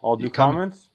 All due comments.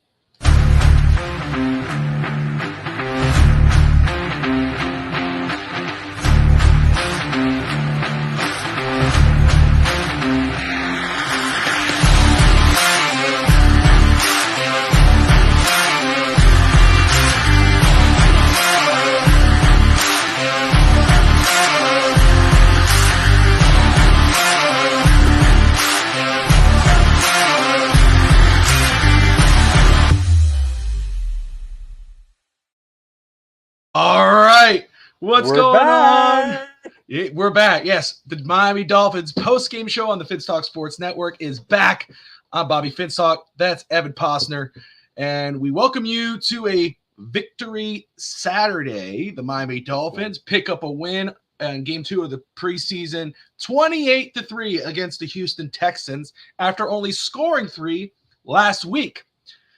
All right. What's going back. on? We're back. Yes, the Miami Dolphins post game show on the Finstock Sports Network is back. I'm Bobby Finstock. That's Evan Posner. And we welcome you to a victory Saturday. The Miami Dolphins pick up a win in game 2 of the preseason, 28-3 against the Houston Texans after only scoring 3 last week.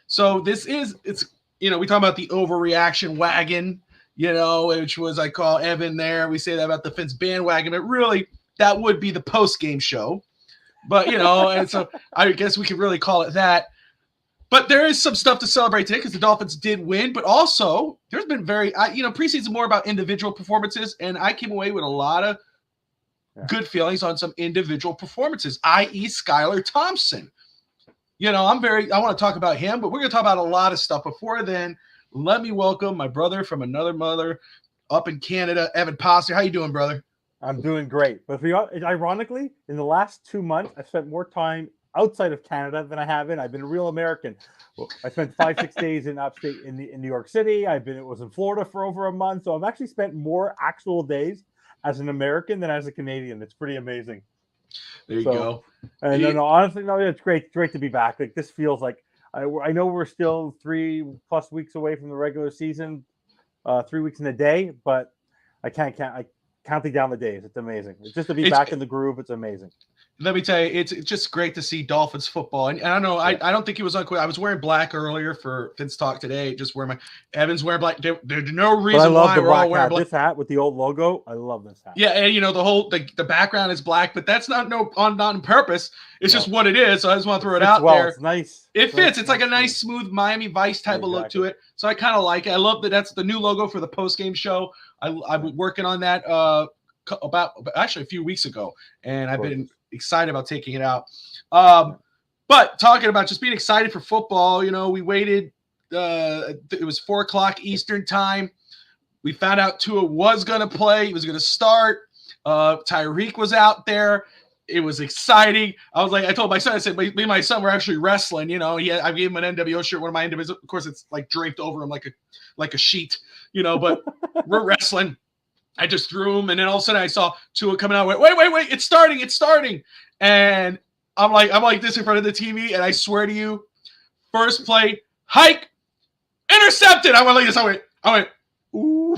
So we talk about the overreaction wagon, which was, I call Evan there. We say that about the Fins bandwagon, but really that would be the post-game show. But, and so I guess we could really call it that. But there is some stuff to celebrate today because the Dolphins did win, but also there's been preseason more about individual performances, and I came away with a lot of good feelings on some individual performances, i.e. Skylar Thompson. I want to talk about him, but we're going to talk about a lot of stuff. Before then, let me welcome my brother from another mother up in Canada, Evan Posner. How you doing, brother? I'm doing great. But ironically, in the last 2 months, I spent more time outside of Canada than I have in. I've been a real American. I spent 5-6 days in upstate in New York City. Was in Florida for over a month. So I've actually spent more actual days as an American than as a Canadian. It's pretty amazing. There you go. And honestly, it's great to be back. Like, this feels like I know we're still 3+ weeks away from the regular season, 3 weeks in a day, but I counting down the days. It's amazing. It's just to be back in the groove. It's amazing. Let me tell you, it's just great to see Dolphins football. And I don't know, I don't think it was uncool. I was wearing black earlier for Vince Talk today. Just wearing Evan's wearing black. There's no reason why we're all wearing black. This hat with the old logo, I love this hat. Yeah, and the background is black, but that's not on purpose. It's just what it is. So I just want to throw it out there. It's nice. It fits. It's like a nice, smooth Miami Vice type of look to it. So I kind of like it. I love that that's the new logo for the post-game show. I've been working on that about actually a few weeks ago, and I've been excited about taking it out. But talking about just being excited for football, we waited. It was 4:00 Eastern time. We found out Tua was going to play. He was going to start. Tyreek was out there. It was exciting. I told my son, I said, me and my son were actually wrestling. I gave him an NWO shirt, one of my NWOs. Of course, it's like draped over him like a sheet, but we're wrestling. I just threw him, and then all of a sudden I saw Tua coming out. Wait! It's starting! And I'm like this in front of the TV, and I swear to you, first play, hike, intercepted. I went like this. I went, ooh!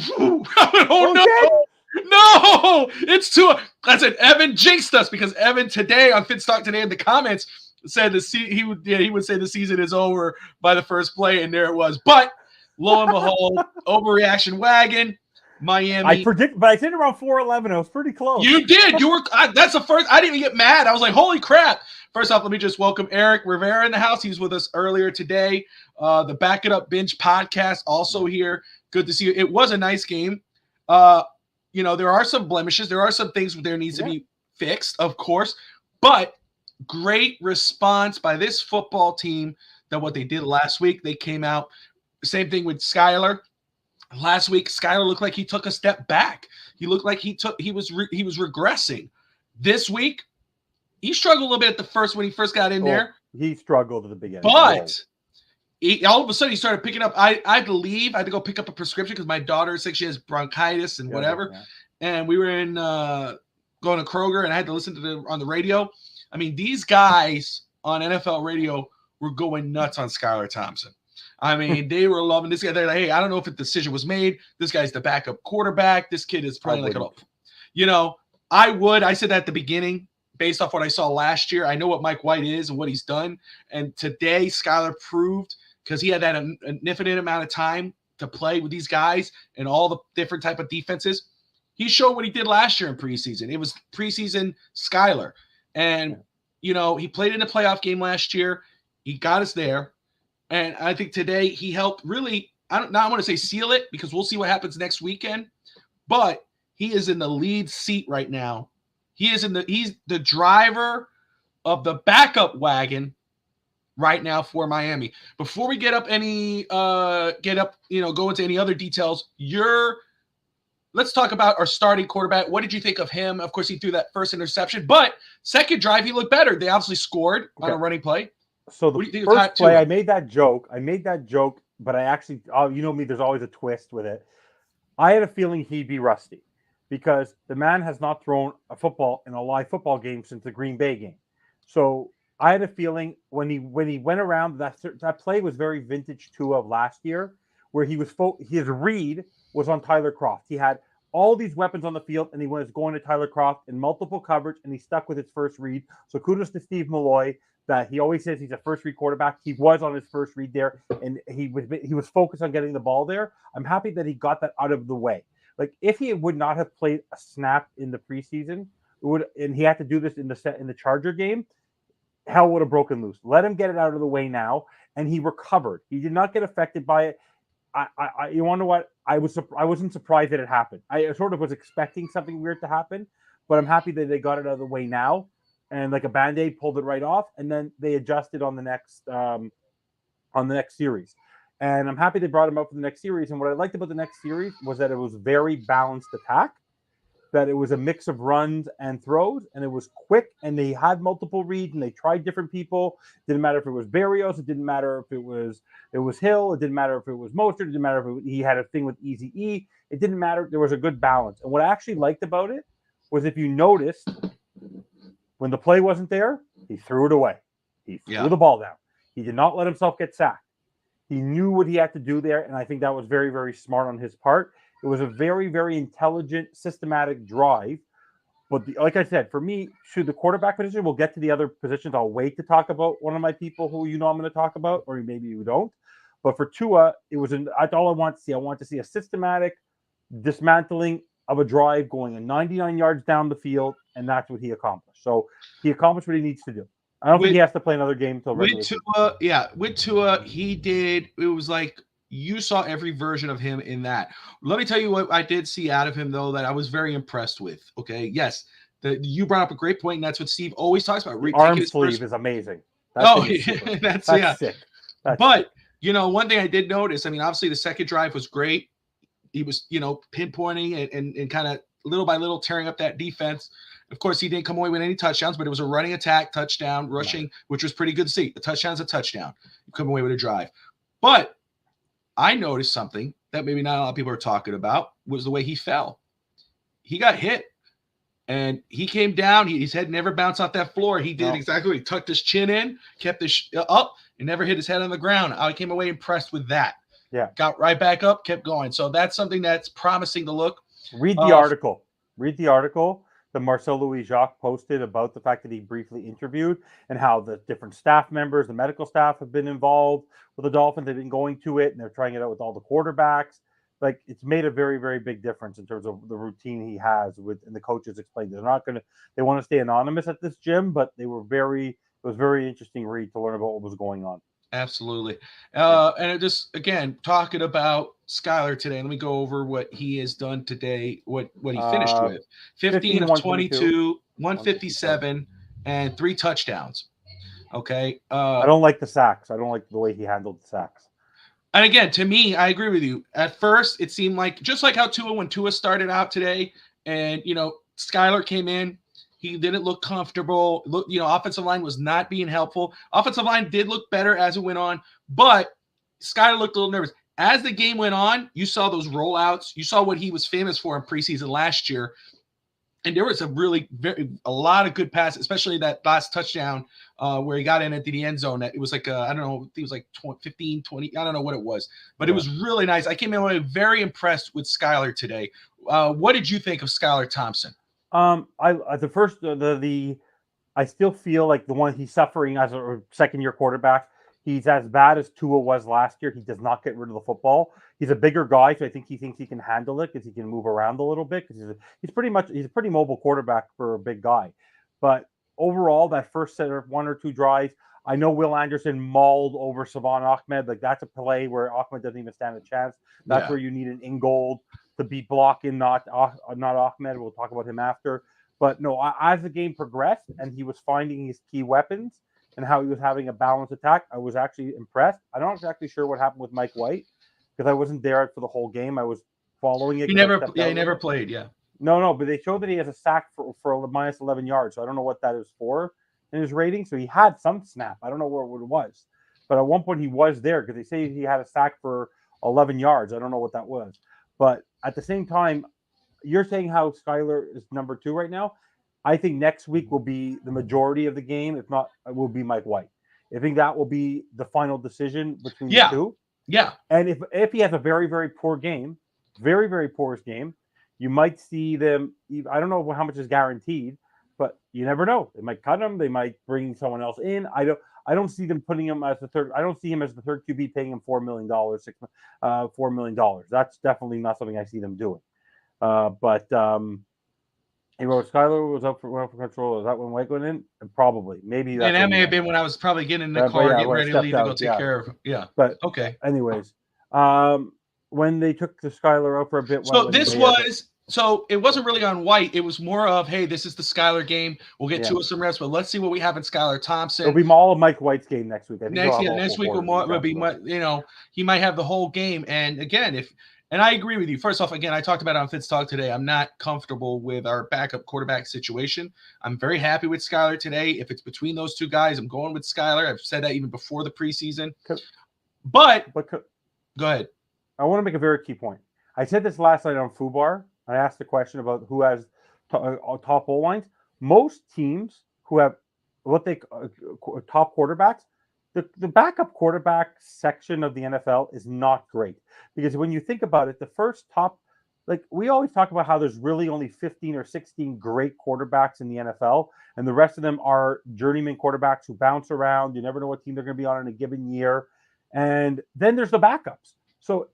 I went, oh no, it's Tua. I said Evan jinxed us because Evan today on Finstock today in the comments said he would say the season is over by the first play, and there it was. But lo and behold, overreaction wagon. Miami. I predict, but I did around 4:11. I was pretty close. You did. You were. That's the first. I didn't even get mad. I was like, "Holy crap!" First off, let me just welcome Eric Rivera in the house. He was with us earlier today. The Back It Up Binge podcast also here. Good to see you. It was a nice game. There are some blemishes. There are some things there needs to be fixed, of course. But great response by this football team. That what they did last week. They came out. Same thing with Skylar. Last week, Skylar looked like he took a step back. He looked like he was regressing. This week, he struggled a little bit when he first got in there. He struggled at the beginning. But all of a sudden, he started picking up. I believe I had to go pick up a prescription because my daughter is sick. She has bronchitis and whatever. Yeah. And we were going to Kroger, and I had to listen to on the radio. I mean, these guys on NFL radio were going nuts on Skylar Thompson. I mean, they were loving this guy. They're like, hey, I don't know if a decision was made. This guy's the backup quarterback. This kid is probably I said that at the beginning based off what I saw last year. I know what Mike White is and what he's done. And today, Skylar proved, because he had that infinite amount of time to play with these guys and all the different type of defenses. He showed what he did last year in preseason. It was preseason Skylar. And, he played in a playoff game last year. He got us there. And I think today he helped really, I want to say seal it because we'll see what happens next weekend, but he is in the lead seat right now. He's the driver of the backup wagon right now for Miami. Before we go into any other details, let's talk about our starting quarterback. What did you think of him? Of course, he threw that first interception, but second drive, he looked better. They obviously scored on a running play. So the first play, I made that joke, but I actually, you know me, there's always a twist with it. I had a feeling he'd be rusty because the man has not thrown a football in a live football game since the Green Bay game. So I had a feeling when he went around, that play was very vintage Tua of last year, where his read was on Tyler Kroft. He had all these weapons on the field, and he was going to Tyler Kroft in multiple coverage, and he stuck with his first read. So kudos to Steve Malloy that he always says he's a first read quarterback. He was on his first read there, and he was focused on getting the ball there. I'm happy that he got that out of the way. Like if he would not have played a snap in the preseason, and he had to do this in the Charger game, hell would have broken loose. Let him get it out of the way now, and he recovered. He did not get affected by it. You wonder what? I wasn't surprised that it happened. I sort of was expecting something weird to happen, but I'm happy that they got it out of the way now, and like a Band-Aid pulled it right off, and then they adjusted on the next series. And I'm happy they brought him up for the next series. And what I liked about the next series was that it was very balanced attack, that it was a mix of runs and throws, and it was quick, and they had multiple reads, and they tried different people. Didn't matter if it was Berrios, it didn't matter if it was Hill, it didn't matter if it was Mostert, it didn't matter if he had a thing with Easy E. It didn't matter. There was a good balance. And what I actually liked about it was if you noticed, when the play wasn't there, he threw it away. He threw the ball down. He did not let himself get sacked. He knew what he had to do there, and I think that was very, very smart on his part. It was a very, very intelligent, systematic drive. But like I said, for me, to the quarterback position, we'll get to the other positions. I'll wait to talk about one of my people who I'm going to talk about, or maybe you don't. But for Tua, that's all I want to see. I want to see a systematic dismantling of a drive going 99 yards down the field, and that's what he accomplished. So he accomplished what he needs to do. I don't think he has to play another game until regular season. With Tua, he did. It was like you saw every version of him in that. Let me tell you what I did see out of him, though, that I was very impressed with. Okay, yes, you brought up a great point, and that's what Steve always talks about. Arm sleeve is amazing. That's sick. But one thing I did notice. I mean, obviously the second drive was great. He was, pinpointing and kind of little by little tearing up that defense. Of course, he didn't come away with any touchdowns, but it was a running attack, touchdown, rushing, which was pretty good to see. A touchdown's a touchdown. You come away with a drive. But I noticed something that maybe not a lot of people are talking about was the way he fell. He got hit, and he came down. His head never bounced off that floor. He did exactly what he tucked his chin in, kept his up, and never hit his head on the ground. I came away impressed with that. Yeah. Got right back up, kept going. So that's something that's promising to look. Read the article. That Marcel Louis-Jacques posted about the fact that he briefly interviewed and how the different staff members, the medical staff have been involved with the Dolphins. They've been going to it, and they're trying it out with all the quarterbacks. Like, it's made a very, very big difference in terms of the routine he has and the coaches explained. They want to stay anonymous at this gym, but it was very interesting read to learn about what was going on. Absolutely. And it just, again, talking about Skylar today, let me go over what he has done today, what he finished with. 15 of 22, 157, and 3 touchdowns. Okay. I don't like the sacks. I don't like the way he handled the sacks. And again, to me, I agree with you. At first, it seemed like, just like how when Tua started out today, and, Skylar came in, he didn't look comfortable. Offensive line was not being helpful. Offensive line did look better as it went on, but Skylar looked a little nervous. As the game went on, you saw those rollouts. You saw what he was famous for in preseason last year. And there was a lot of good passes, especially that last touchdown where he got in at the end zone. It was like, I don't know, it was like 15, 20. I don't know what it was, but it was really nice. I came away very impressed with Skylar today. What did you think of Skylar Thompson? I still feel like the one he's suffering as a second-year quarterback, he's as bad as Tua was last year. He does not get rid of the football. He's a bigger guy, so I think he thinks he can handle it because he can move around a little bit. Because he's a pretty mobile quarterback for a big guy. But overall, that first set of 1 or 2 drives, I know Will Anderson mauled over Savon Ahmed. Like, that's a play where Ahmed doesn't even stand a chance. That's where you need an Ingold to be blocking, not Ahmed. We'll talk about him after. But no, as the game progressed and he was finding his key weapons and how he was having a balanced attack, I was actually impressed. I'm not exactly sure what happened with Mike White because I wasn't there for the whole game. I was following it. He never played. Yeah. No, but they showed that he has a sack for minus 11 yards. So I don't know what that is for in his rating. So he had some snap. I don't know what it was. But at one point he was there because they say he had a sack for 11 yards. I don't know what that was. But at the same time, you're saying how Skylar is number 2 right now. I think next week will be the majority of the game. If not, it will be Mike White. I think that will be the final decision between the two. Yeah. And if he has a very, very poor game, very, very poorest game, you might see them. I don't know how much is guaranteed, but you never know. They might cut him. They might bring someone else in. I don't see them putting him as the third. I don't see him as the third QB, paying him $4 million, $4 million. That's definitely not something I see them doing. But he wrote Skylar was up for control. Is that when White went in? Probably, maybe. And that may have been when I was probably getting in the car, getting ready to leave to go take care of him. Yeah. But okay. Anyways, when they took the Skylar out for a bit. So it wasn't really on White. It was more of, hey, this is the Skylar game. We'll get to some reps, but let's see what we have in Skylar Thompson. It'll be all of Mike White's game next week. Next week will be, he might have the whole game. And again, and I agree with you. First off, again, I talked about it on Fitz Talk today. I'm not comfortable with our backup quarterback situation. I'm very happy with Skylar today. If it's between those two guys, I'm going with Skylar. I've said that even before the preseason. But go ahead. I want to make a very key point. I said this last night on FUBAR. I asked the question about who has top O lines. Most teams who have top quarterbacks, the backup quarterback section of the NFL is not great. Because when you think about it, the first top, like we always talk about how there's really only 15 or 16 great quarterbacks in the NFL, and the rest of them are journeyman quarterbacks who bounce around. You never know what team they're going to be on in a given year. And then there's the backups. So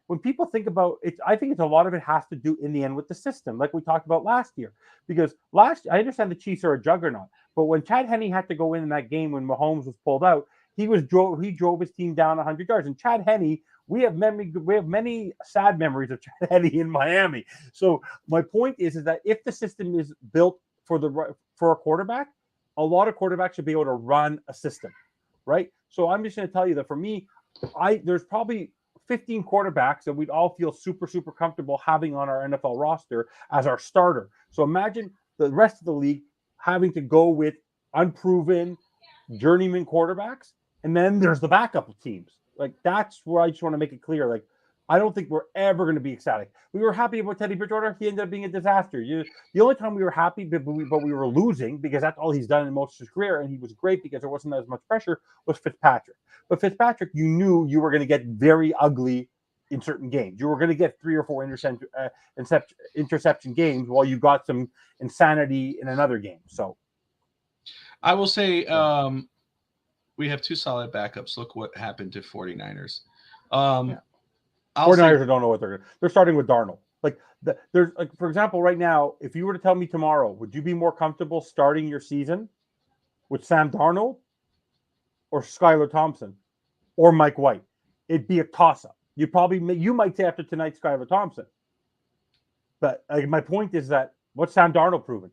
when people think about it, I think it's a lot of it has to do in the end with the system, like we talked about last year. Because I understand the Chiefs are a juggernaut, but when Chad Henne had to go in that game when Mahomes was pulled out, he drove his team down 100 yards. And Chad Henne, we have many sad memories of Chad Henne in Miami. So my point is that if the system is built for a quarterback, a lot of quarterbacks should be able to run a system, right? So I'm just going to tell you that for me, there's probably 15 quarterbacks that we'd all feel super, super comfortable having on our NFL roster as our starter. So imagine the rest of the league having to go with unproven journeyman quarterbacks. And then there's the backup teams. Like, that's where I just want to make it clear. Like, I don't think we're ever going to be ecstatic. We were happy about Teddy Bridgewater. He ended up being a disaster. The only time we were happy, but we were losing because that's all he's done in most of his career, and he was great because there wasn't as much pressure, was Fitzpatrick. But Fitzpatrick, you knew you were going to get very ugly in certain games. You were going to get 3 or 4 interception games while you got some insanity in another game. So I will say we have 2 solid backups. Look what happened to 49ers. 49ers don't know what they're starting with Darnold. There's for example, right now, if you were to tell me tomorrow, would you be more comfortable starting your season with Sam Darnold or Skylar Thompson or Mike White? It'd be a toss-up. You might say after tonight Skylar Thompson. But my point is that what's Sam Darnold proven?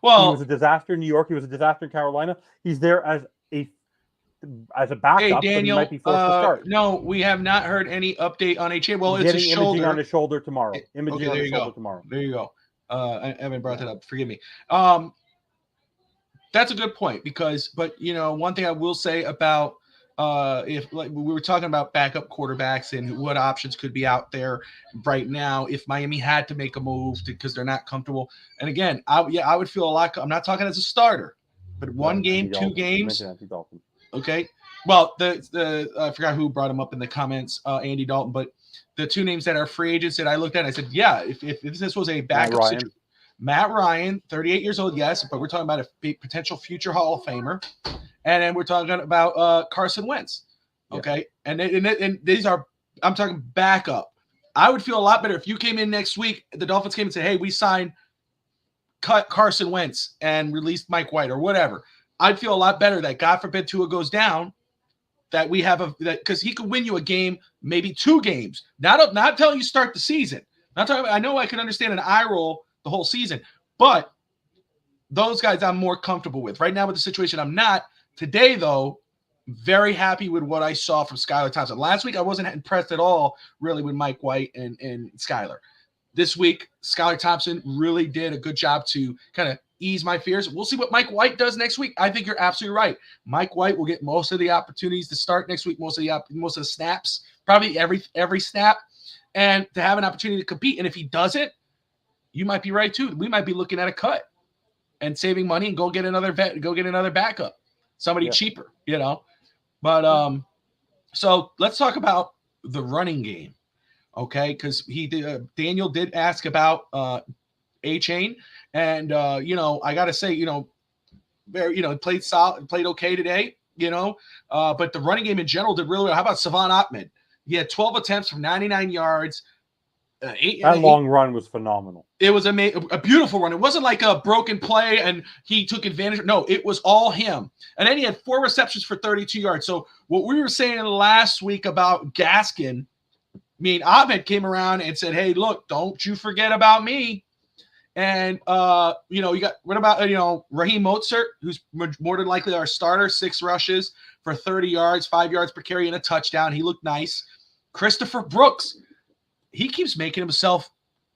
Well, he was a disaster in New York. He was a disaster in Carolina. He's there as a backup. Hey, Daniel, but he might be forced to start. No, we have not heard any update on HA. Well, it's a shoulder. Imaging on his shoulder tomorrow. Tomorrow. There you go. I haven't brought that up. Forgive me. That's a good point but one thing I will say about if we were talking about backup quarterbacks and what options could be out there right now if Miami had to make a move because they're not comfortable. And again, I would feel a lot. I'm not talking as a starter, but 1 game, 2 games. Okay. Well, I forgot who brought him up in the comments, Andy Dalton, but the 2 names that are free agents that I looked at, I said, yeah, if this was a backup situation, Matt Ryan, 38 years old, yes, but we're talking about a potential future Hall of Famer. And then we're talking about Carson Wentz. Okay. Yeah. And these are, I'm talking backup. I would feel a lot better if you came in next week, the Dolphins came and said, hey, we signed Carson Wentz and released Mike White or whatever. I'd feel a lot better that God forbid Tua goes down, that we have that because he could win you a game, maybe 2 games. Not telling you start the season. Not talking. I know I can understand an eye roll the whole season, but those guys I'm more comfortable with right now with the situation. I'm not today though. Very happy with what I saw from Skylar Thompson. Last week I wasn't impressed at all, really, with Mike White and Skylar. This week, Skylar Thompson really did a good job to kind of ease my fears. We'll see what Mike White does next week. I think you're absolutely right. Mike White will get most of the opportunities to start next week, most of the snaps, probably every snap, and to have an opportunity to compete. And if he doesn't, you might be right too. We might be looking at a cut and saving money and go get another backup, somebody cheaper, But so let's talk about the running game. Okay, because Daniel did ask about A-Chain, and I gotta say, played solid, played okay today, but the running game in general did really well. How about Savon Ahmed? He had 12 attempts for 99 yards. That long run was phenomenal. It was a beautiful run. It wasn't like a broken play and he took advantage. No, it was all him. And then he had 4 receptions for 32 yards. So what we were saying last week about Gaskin, Ahmed came around and said, hey, look, don't you forget about me. And, you got, what about, Raheem Mostert, who's more than likely our starter, 6 rushes for 30 yards, 5 yards per carry and a touchdown. He looked nice. Christopher Brooks, he keeps making himself,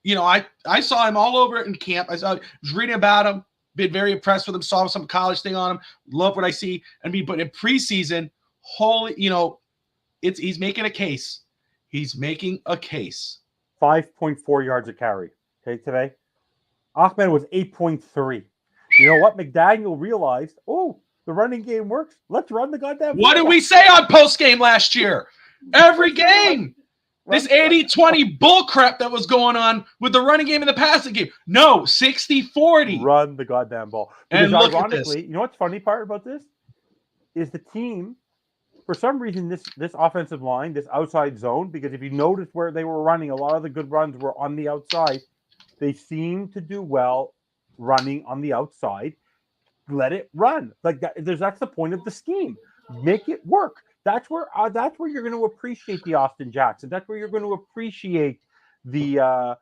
I saw him all over in camp. I was reading about him, been very impressed with him, saw some college thing on him, love what I see. But in preseason, he's making a case. He's making a case. 5.4 yards a carry. Okay, today. Ahmed was 8.3. You know what? McDaniel realized, the running game works. Let's run the goddamn. What did we say on post game last year? Every game. This 80-20 bullcrap that was going on with the running game and the passing game. No, 60-40. Run the goddamn ball. Because and look ironically, at this. You know what's funny part about this? Is the team, for some reason, this offensive line, this outside zone, because if you notice where they were running, a lot of the good runs were on the outside. They seem to do well running on the outside. Let it run. Like that. That's the point of the scheme. Make it work. That's where you're going to appreciate the Austin Jackson. That's where you're going to appreciate the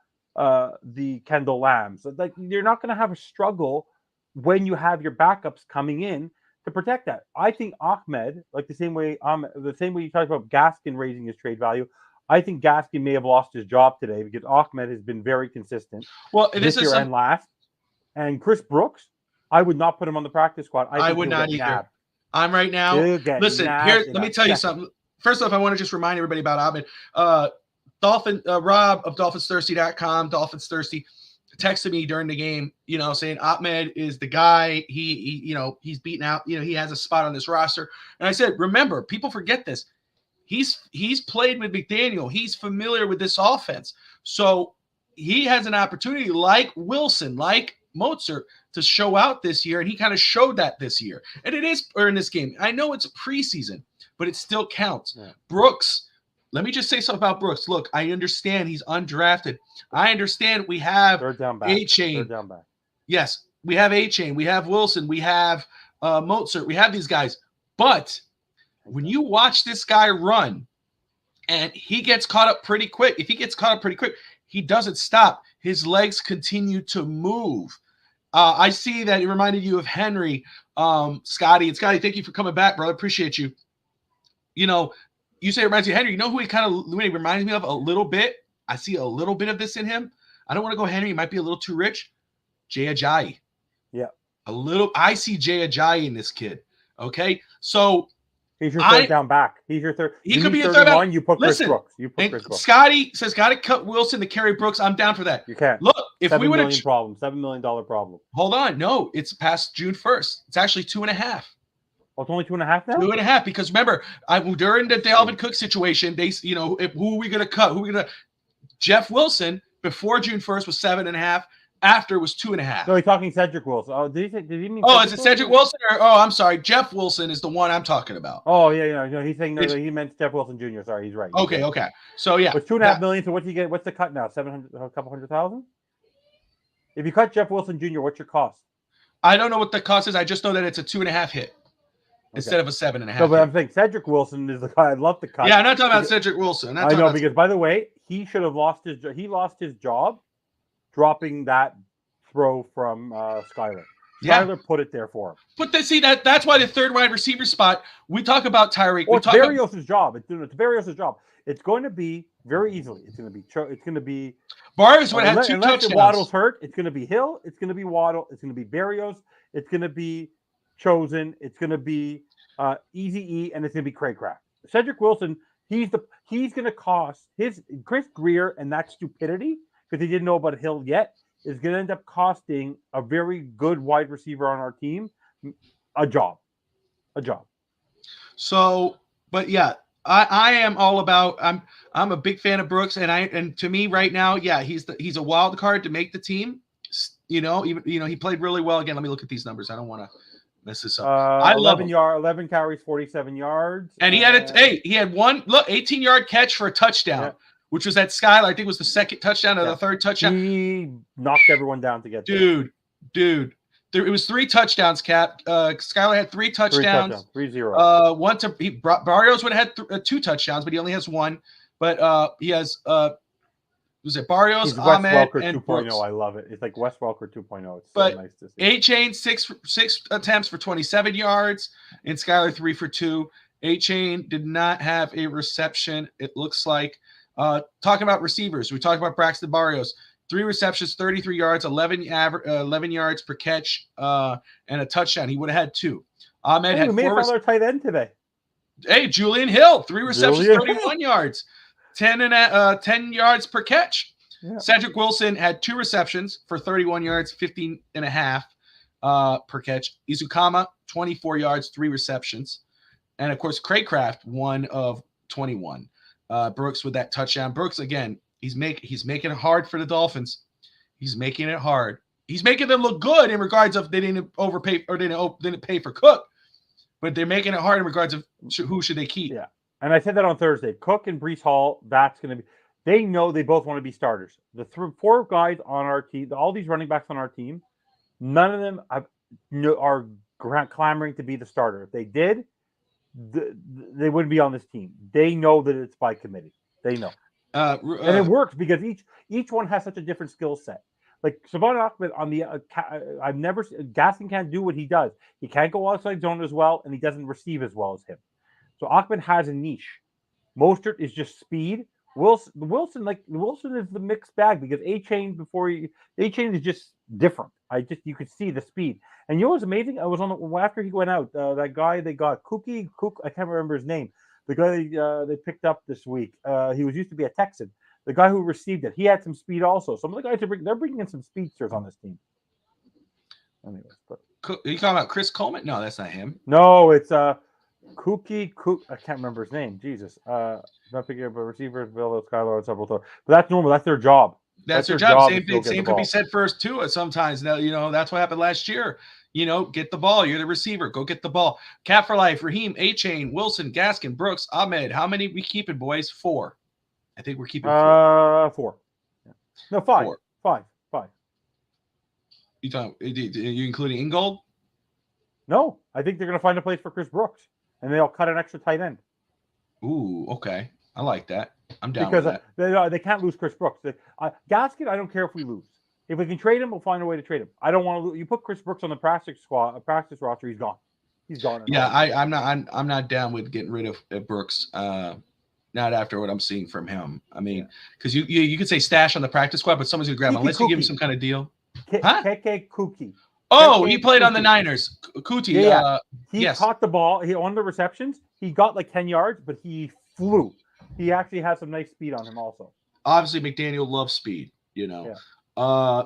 Kendall Lambs. Like you're not going to have a struggle when you have your backups coming in to protect that. I think Ahmed, like the same way you talked about Gaskin raising his trade value, I think Gaskin may have lost his job today because Ahmed has been very consistent. Well, this year and last. And Chris Brooks, I would not put him on the practice squad. I would not either. Nabbed. I'm right now. Listen, here. Let me tell you something. First off, I want to just remind everybody about Ahmed. Rob of DolphinsThirsty.com, Dolphins Thirsty, texted me during the game, saying Ahmed is the guy. He's beaten out. He has a spot on this roster. And I said, remember, people forget this. He's played with McDaniel. He's familiar with this offense. So he has an opportunity like Wilson, like Mostert, to show out this year, and he kind of showed that this year. And it is in this game. I know it's preseason, but it still counts. Yeah. Brooks, let me just say something about Brooks. Look, I understand he's undrafted. I understand we have A-Chain. Yes, we have A-Chain. We have Wilson. We have Mostert. We have these guys. But when you watch this guy run, and he gets caught up pretty quick, if he gets caught up pretty quick, he doesn't stop. His legs continue to move. I see that it reminded you of Henry, Scotty. And Scotty, thank you for coming back, brother. Appreciate you. You say it reminds you of Henry. You know who he reminds me of a little bit? I see a little bit of this in him. I don't want to go Henry. He might be a little too rich. Jay Ajayi. Yeah. I see Jay Ajayi in this kid. Okay. So he's your third down back. He's your third. He could be a third down. You put Chris Brooks. Scotty says, got to cut Wilson to carry Brooks. I'm down for that. You can't. Look, if we would have $7 million problem. Hold on. No, it's past June 1st. It's actually 2.5. Oh, it's only 2.5 now? 2.5, because remember, during the Dalvin Cook situation, they, who are we going to cut? Jeff Wilson before June 1st was 7.5. After was 2.5. No, he's talking Cedric Wilson. Oh, did he mean? Oh, is it Cedric Wilson? I'm sorry. Jeff Wilson is the one I'm talking about. Oh, yeah. He's saying he meant Jeff Wilson Jr. Sorry, he's right. Okay. So yeah, it's $2.5 million. So what do you get? What's the cut now? 700, a couple $100,000. If you cut Jeff Wilson Jr., what's your cost? I don't know what the cost is. I just know that it's a 2.5 hit instead of a 7.5. No, but I'm saying Cedric Wilson is the guy I'd love to cut. Yeah, I'm not talking about Cedric Wilson. I know, because by the way, he should have lost his job dropping that throw from Skylar. Skylar put it there for him. But that's why the third wide receiver spot, we talk about Tyreek. Well, it's Berrios' job. It's Berrios' job. It's going to be very easily. It's going to be Barrios would have 2 unless touchdowns. Waddle's hurt, it's going to be Hill. It's going to be Waddle. It's going to be Berrios. It's going to be Chosen. It's going to be Easy and it's going to be Craycraft. Cedric Wilson, he's going to cost his Chris Greer, and that stupidity because he didn't know about Hill yet is going to end up costing a very good wide receiver on our team a job. So, but yeah, I am all about. I'm a big fan of Brooks, and to me right now, yeah, he's a wild card to make the team. He played really well again. Let me look at these numbers. I don't want to mess this up. I love 11 carries, 47 yards, and he had he had 18-yard catch for a touchdown. Yeah. Which was that Skylar, I think was the second touchdown or the third touchdown. He knocked everyone down to get there. Dude. It was 3 touchdowns, Cap. Skylar had 3 touchdowns. 3-0. Barrios would have had 2 touchdowns, but he only has 1. But he has was it Barrios, Ahmed, and Brooks. I love it. It's like Wes Welker 2.0. It's so nice to see. A-Chain, 6 attempts for 27 yards, and Skylar 3 for 2. A-Chain did not have a reception, it looks like. Talking about receivers, we talked about Braxton Barrios. 3 receptions, 33 yards, 11 yards per catch, and a touchdown. He would have had 2. Ahmed had 4. Another tight end today. Hey, Julian Hill, 3 receptions, 31 yards, 10 yards per catch. Yeah. Cedric Wilson had 2 receptions for 31 yards, 15.5 per catch. Izukama, 24 yards, 3 receptions, and of course Craycraft, 1 of 21. Brooks with that touchdown. Brooks again, he's making it hard for the Dolphins. He's making it hard. He's making them look good in regards of they didn't overpay or didn't pay for Cook, but they're making it hard in regards of who should they keep. Yeah, and I said that on Thursday. Cook and Breece Hall. That's going to be. They know they both want to be starters. The 4 guys on our team, all these running backs on our team, none of them are clamoring to be the starter. If they did, they wouldn't be on this team. They know that it's by committee. They know, and it works because each one has such a different skill set. Like Savon Ahmed on the, Gaskin can't do what he does. He can't go outside zone as well, and he doesn't receive as well as him. So Ahmed has a niche. Mostert is just speed. Wilson is the mixed bag because A-Chain is just different. You could see the speed. And you know what's amazing? I was after he went out, that guy they got, Cook, I can't remember his name. The guy they picked up this week. He used to be a Texan. The guy who received it, he had some speed also. Some of the guys they're bringing in some speedsters on this team. Anyways, are you talking about Chris Coleman? No, that's not him. No, it's Kookie. I can't remember his name. Jesus. Not picking up a receiver, Bill, Skylar, and several. But that's normal. That's their job. That's their job. Same thing. Same could be said for us too. Sometimes now, that's what happened last year. Get the ball. You're the receiver. Go get the ball. Cap for life. Raheem, A-Chain, Wilson, Gaskin, Brooks, Ahmed. How many we keeping, boys? 4. I think we're keeping 4. 4. Yeah. No, 5. 4. 5. You including Ingold? No, I think they're going to find a place for Chris Brooks, and they'll cut an extra tight end. Ooh, okay. I like that. I'm down with that. Because they can't lose Chris Brooks. Gaskin, I don't care if we lose. If we can trade him, we'll find a way to trade him. I don't want to lose. You put Chris Brooks on the practice roster, he's gone. He's gone. Yeah, I'm not down with getting rid of Brooks. Not after what I'm seeing from him. I mean, because you could say stash on the practice squad, but someone's gonna grab him unless you give him some kind of deal. Keke Kuki. Oh, he played on the Niners. Kuti. Yeah. He caught the ball. He on the receptions. He got like 10 yards, but he flew. He actually has some nice speed on him also. Obviously, McDaniel loves speed. Yeah.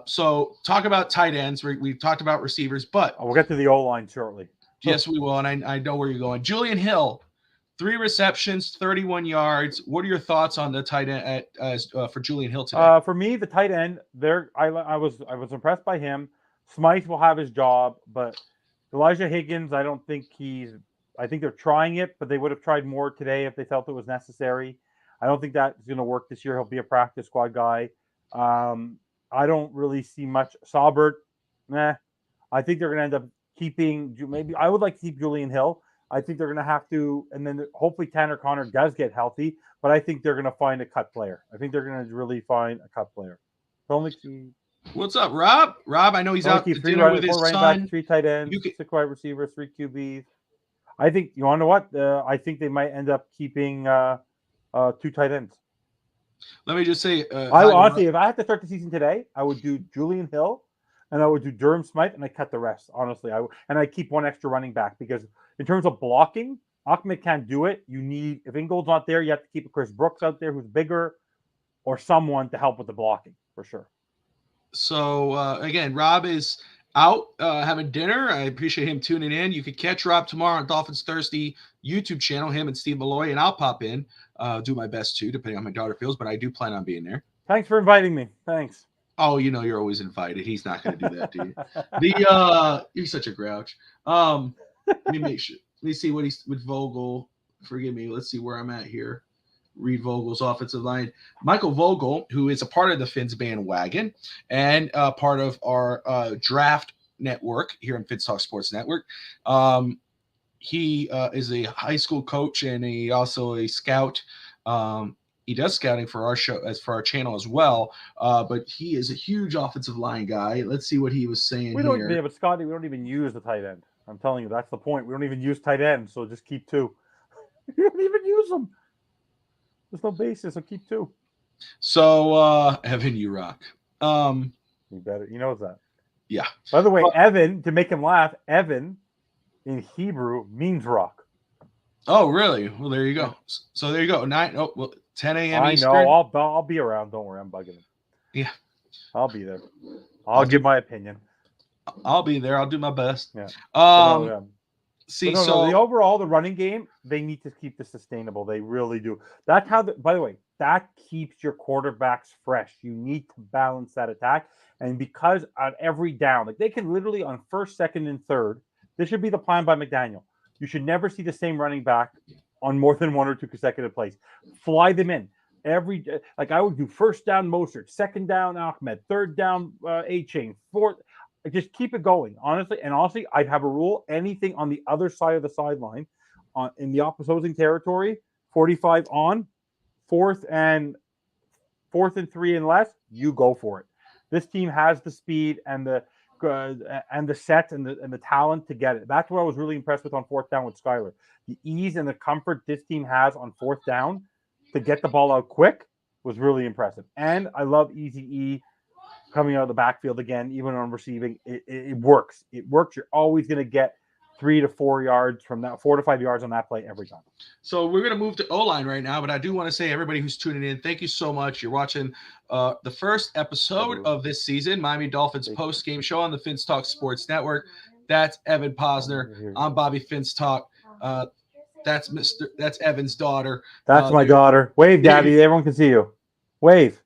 So talk about tight ends. We talked about receivers, but we'll get to the O-line shortly. Yes, we will, and I know where you're going. Julian Hill. 3 receptions, 31 yards. What are your thoughts on the tight end for Julian Hill today? For me, the tight end, I was impressed by him. Smythe will have his job, but Elijah Higgins, I think they're trying it, but they would have tried more today if they felt it was necessary. I don't think that's going to work this year. He'll be a practice squad guy. I don't really see much. Saubert, I think they're going to end up keeping. Maybe I would like to keep Julian Hill. I think they're going to have to, and then hopefully Tanner Connor does get healthy. But I think they're going to find a cut player. I think they're going to really find a cut player. What's up, Rob? Rob, I know he's out to dinner with his son. Backs, 3 tight ends, 6 wide receivers, 3 QBs. I think you want to know what? I think they might end up keeping 2 tight ends. Let me just say, honestly, if I had to start the season today, I would do Julian Hill, and I would do Durham Smythe, and I cut the rest. Honestly, I keep 1 extra running back because in terms of blocking, Ahmed can't do it. You need, if Ingold's not there, you have to keep a Chris Brooks out there who's bigger, or someone to help with the blocking for sure. So again, Rob is out having dinner. I appreciate him tuning in. You can catch Rob tomorrow on Dolphins Thirsty YouTube channel, him and Steve Malloy, and I'll pop in, do my best too, depending on how my daughter feels, but I do plan on being there. Thanks for inviting me. Thanks. Oh, you're always invited. He's not going to do that to you. You're such a grouch. Let me make sure. Let me see what he's with Vogel. Forgive me. Let's see where I'm at here. Reed Vogel's offensive line. Michael Vogel, who is a part of the Fins bandwagon and part of our draft network here on Fins Talk Sports Network. He is a high school coach and also a scout. He does scouting for our show, for our channel as well. But he is a huge offensive line guy. Let's see what he was saying here. Yeah, but Scotty, we don't even use the tight end. I'm telling you, that's the point. We don't even use tight ends, so just keep 2. You don't even use them. There's no basis, so keep 2. So, Evan, you rock. You better. He knows that. Yeah. By the way, Evan, to make him laugh, Evan in Hebrew means rock. Oh, really? Well, there you go. So there you go. 10 a.m. Eastern. I know. I'll be around. Don't worry. I'm bugging him. Yeah. I'll be there. I'll give my opinion. I'll be there. I'll do my best. Yeah. The running game, they need to keep this sustainable. They really do. That's how, by the way, that keeps your quarterbacks fresh. You need to balance that attack. And because on every down, like they can literally on 1st, 2nd, and 3rd, this should be the plan by McDaniel. You should never see the same running back on more than 1 or 2 consecutive plays. Fly them in. I would do 1st down Mostert, 2nd down Ahmed, 3rd down A-Chain, 4th. Just keep it going, honestly. And honestly, I'd have a rule: anything on the other side of the sideline, in the opposing territory, 45 on, 4th and 3 and less, you go for it. This team has the speed and the set and the talent to get it. That's what I was really impressed with on 4th down with Skylar. The ease and the comfort this team has on 4th down to get the ball out quick was really impressive. And I love Easy E coming out of the backfield again, even on receiving. It works. It works. You're always going to get 3 to 4 yards from that, 4 to 5 yards on that play every time. So we're going to move to O-line right now, but I do want to say, everybody who's tuning in, thank you so much. You're watching the first episode of this season, Miami Dolphins Post Game show on the Fins Talk Sports Network. That's Evan Posner. I'm Bobby Fins Talk. That's Evan's daughter. That's my daughter. Wave, Daddy. Everyone can see you. Wave.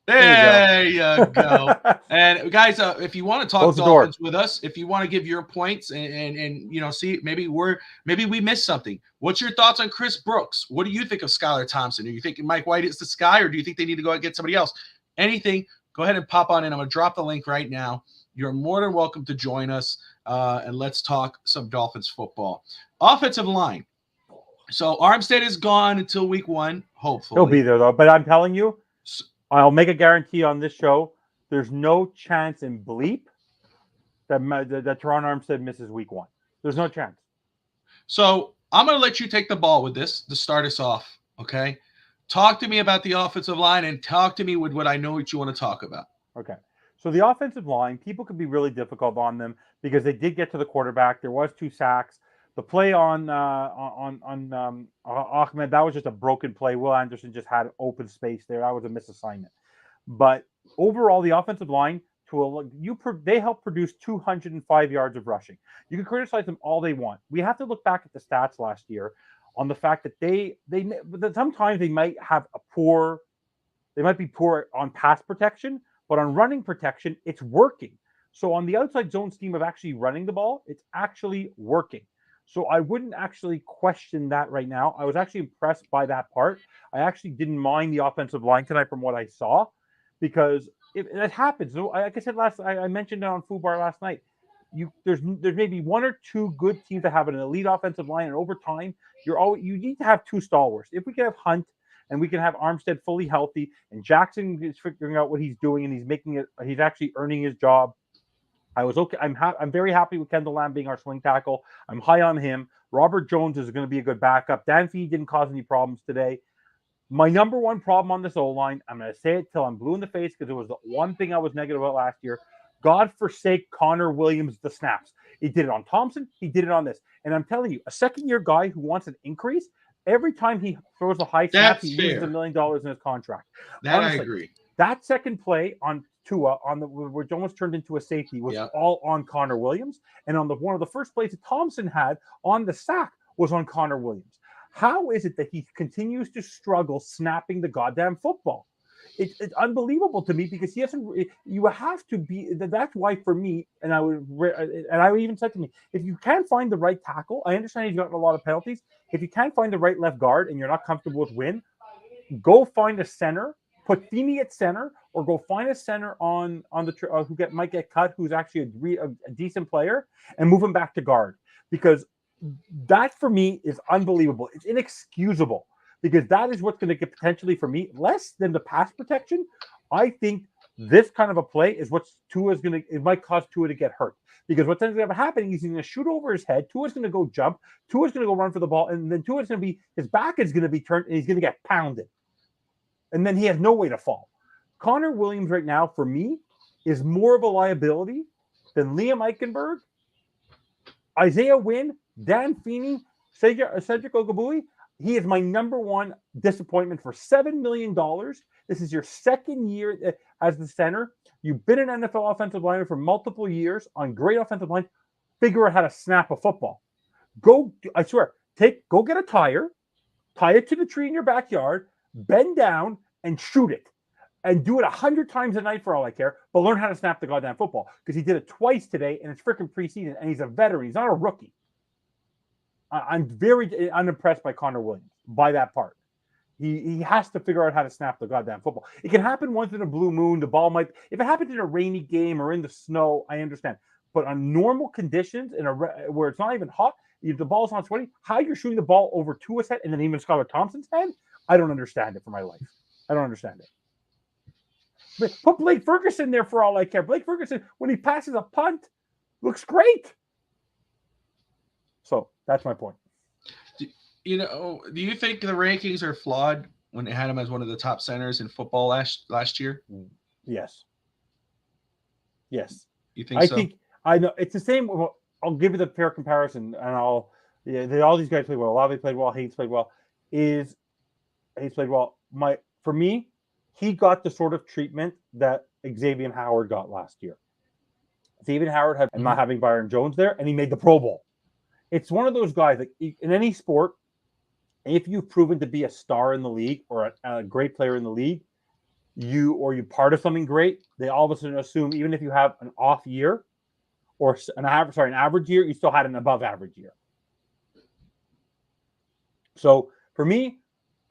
There you go. And guys, if you want to talk Dolphins with us, if you want to give your points and see maybe we missed something. What's your thoughts on Chris Brooks? What do you think of Skylar Thompson? Are you thinking Mike White is the sky, or do you think they need to go out and get somebody else? Anything, go ahead and pop on in. I'm going to drop the link right now. You're more than welcome to join us, and let's talk some Dolphins football. Offensive line. So Armstead is gone until week 1, hopefully. He'll be there, though. But I'm telling you, I'll make a guarantee on this show. There's no chance in bleep that Teron Armstead misses week 1. There's no chance. So I'm going to let you take the ball with this to start us off, okay? Talk to me about the offensive line and talk to me with what I know what you want to talk about. Okay. So the offensive line, people could be really difficult on them because they did get to the quarterback. There was 2 sacks. The play on Ahmed, that was just a broken play. Will Anderson just had open space there. That was a misassignment. But overall, the offensive line, they helped produce 205 yards of rushing. You can criticize them all they want. We have to look back at the stats last year on the fact that they sometimes they might be poor on pass protection, but on running protection, it's working. So on the outside zone scheme of actually running the ball, it's actually working. So I wouldn't actually question that right now. I was actually impressed by that part. I actually didn't mind the offensive line tonight from what I saw, because it happens. So like I said I mentioned it on FUBAR last night. there's maybe one or two good teams that have an elite offensive line, and over time, you need to have two stalwarts. If we can have Hunt and we can have Armstead fully healthy, and Jackson is figuring out what he's doing and he's actually earning his job. I was okay. I'm very happy with Kendall Lamb being our swing tackle. I'm high on him. Robert Jones is going to be a good backup. Dan Fee didn't cause any problems today. My number one problem on this O-line, I'm going to say it till I'm blue in the face because it was the one thing I was negative about last year. God forsake Connor Williams the snaps. He did it on Thompson. He did it on this. And I'm telling you, a second-year guy who wants an increase, every time he throws a high snap, he loses $1 million in his contract. Honestly, I agree. That second play on Tua, which almost turned into a safety, was all on Connor Williams. And on one of the first plays that Thompson had on the sack was on Connor Williams. How is it that he continues to struggle snapping the goddamn football? It's unbelievable to me because he hasn't. You have to be. That's why for me, and I even said to me, if you can't find the right tackle, I understand he's gotten a lot of penalties. If you can't find the right left guard and you're not comfortable with Wynn, go find a center. Put Feeney at center, or go find a center on the who might get cut, who's actually a decent player, and move him back to guard. Because that for me is unbelievable. It's inexcusable because that is what's going to get potentially for me less than the pass protection. I think this kind of a play is what Tua is going to. It might cause Tua to get hurt because what's going to happen is he's going to shoot over his head. Tua's going to go jump. Tua's going to go run for the ball, and then Tua's going to be his back is going to be turned, and he's going to get pounded. And then he has no way to fall. Connor Williams right now, for me, is more of a liability than Liam Eichenberg, Isaiah Wynn, Dan Feeney, Cedric Ogbuehi. He is my number one disappointment for $7 million. This is your second year as the center. You've been an NFL offensive lineman for multiple years on great offensive line. Figure out how to snap a football. Go get a tire, tie it to the tree in your backyard, bend down and shoot it and do it 100 times a night for all I care, but learn how to snap the goddamn football because he did it twice today and it's freaking preseason and he's a veteran. He's not a rookie. I'm very unimpressed by Connor Williams by that part. He has to figure out how to snap the goddamn football. It can happen once in a blue moon. The ball if it happens in a rainy game or in the snow, I understand. But on normal conditions where it's not even hot, if the ball's not sweaty, how you're shooting the ball over Tua's head and then even Skylar Thompson's head, I don't understand it for my life. I don't understand it. But put Blake Ferguson there for all I care. Blake Ferguson, when he passes a punt, looks great. So that's my point. Do you think the rankings are flawed when they had him as one of the top centers in football last year? Yes. You think so? I know it's the same. I'll give you the fair comparison, and all these guys played well. Olave played well. Hayes played well. Hayes played well. For me, he got the sort of treatment that Xavier Howard got last year. Xavier Howard had not having Byron Jones there, and he made the Pro Bowl. It's one of those guys that in any sport, if you've proven to be a star in the league or a great player in the league, you're part of something great, they all of a sudden assume even if you have an off year or an average year, you still had an above average year. So for me,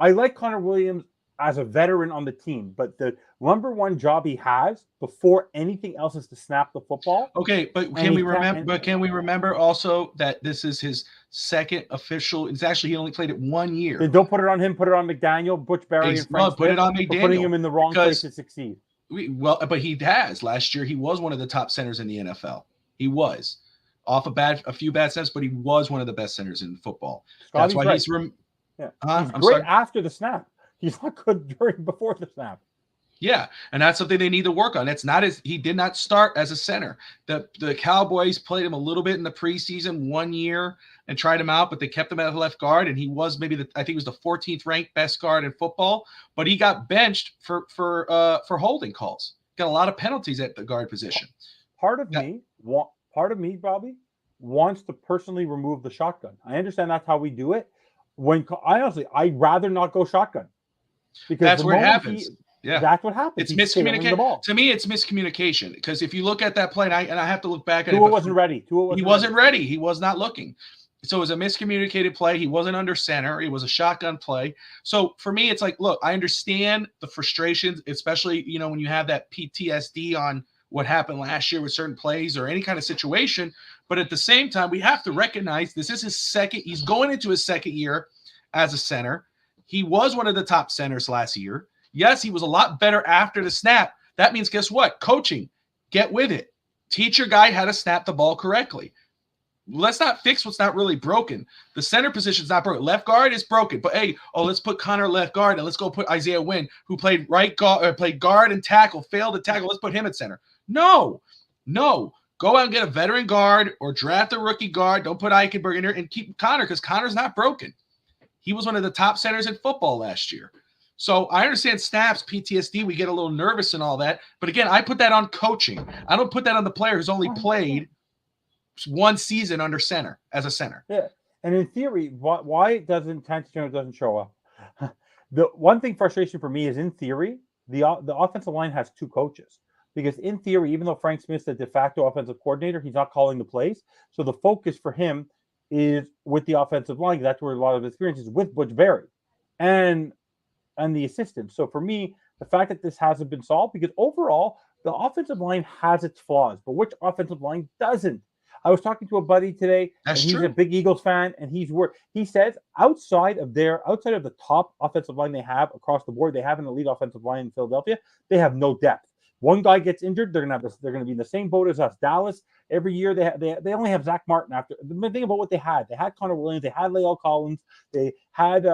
I like Connor Williams as a veteran on the team, but the number one job he has before anything else is to snap the football. Okay, but can we remember also that this is his second official? It's actually he only played it 1 year. Then don't put it on him. Put it on McDaniel, Butch Barry, and Frank put Smith it on McDaniel. Putting him in the wrong place to succeed. But he has. Last year, he was one of the top centers in the NFL. He was off a few bad snaps, but he was one of the best centers in football. That's why he's great after the snap. He's not good before the snap. Yeah, and that's something they need to work on. He did not start as a center. The Cowboys played him a little bit in the preseason 1 year and tried him out, but they kept him at left guard, and he was maybe I think he was the 14th ranked best guard in football. But he got benched for holding calls. Got a lot of penalties at the guard position. Part of me, Bobby, wants to personally remove the shotgun. I understand that's how we do it. I'd rather not go shotgun. Because that's where it happens. That's what happens. It's miscommunication. To me, it's miscommunication. Because if you look at that play, and I have to look back at Tua wasn't ready. He wasn't ready. He was not looking. So it was a miscommunicated play. He wasn't under center. It was a shotgun play. So for me, it's like, look, I understand the frustrations, especially when you have that PTSD on what happened last year with certain plays or any kind of situation. But at the same time, we have to recognize this is his second. He's going into his second year as a center. He was one of the top centers last year. Yes, he was a lot better after the snap. That means, guess what? Coaching, get with it. Teach your guy how to snap the ball correctly. Let's not fix what's not really broken. The center position is not broken. Left guard is broken. But hey, let's put Connor left guard and let's go put Isaiah Wynn, who played played guard and tackle, failed to tackle. Let's put him at center. No. Go out and get a veteran guard or draft a rookie guard. Don't put Eichenberg in there and keep Connor because Connor's not broken. He was one of the top centers in football last year. So I understand snaps, PTSD, we get a little nervous and all that. But again, I put that on coaching. I don't put that on the player who's only played one season under center as a center. Yeah. And in theory, why doesn't Terrence Jones doesn't show up? The one thing frustration for me is in theory, the offensive line has two coaches. Because in theory, even though Frank Smith's the de facto offensive coordinator, he's not calling the plays. So the focus for him is with the offensive line. That's where a lot of experience is with Butch Berry and the assistants. So for me, the fact that this hasn't been solved, because overall, the offensive line has its flaws, but which offensive line doesn't? I was talking to a buddy today, and he's a big Eagles fan, and he says outside of the top offensive line they have across the board, they have an elite offensive line in Philadelphia. They have no depth. One guy gets injured, they're going to be in the same boat as us. Dallas every year they only have Zach Martin after. The thing about what they had Connor Williams, they had Lael Collins, they had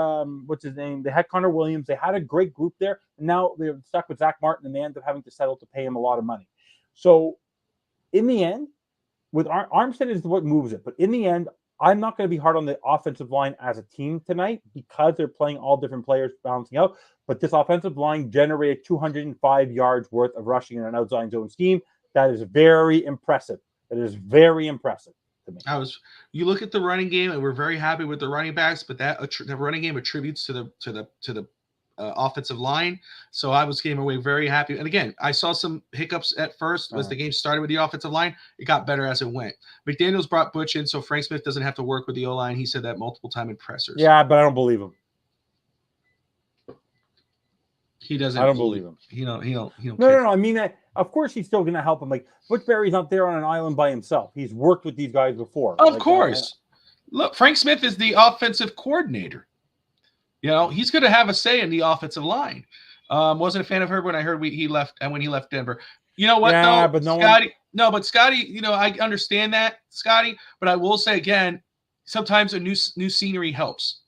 what's his name, they had Connor Williams, they had a great group there, and now they're stuck with Zach Martin, and they end up having to settle to pay him a lot of money. So in the end, with Armstead is what moves it, but in the end, I'm not going to be hard on the offensive line as a team tonight because they're playing all different players balancing out. But this offensive line generated 205 yards worth of rushing in an outside zone scheme. That is very impressive. That is very impressive to me. You look at the running game, and we're very happy with the running backs, but the running game attributes to the offensive line. So I came away very happy. And again, I saw some hiccups at first as the game started with the offensive line. It got better as it went. McDaniels brought Butch in, so Frank Smith doesn't have to work with the O-line. He said that multiple times in pressers. Yeah, but I don't believe him. He doesn't. I don't believe him. He don't. No. I mean, of course, he's still going to help him. Like Butch Berry's not there on an island by himself. He's worked with these guys before. Of course. Look, Frank Smith is the offensive coordinator. He's going to have a say in the offensive line. Wasn't a fan of her when I heard he left, and when he left Denver. You know what? Yeah, no, but no Scotty. one... No, but Scotty. I understand that, Scotty. But I will say again, sometimes a new scenery helps,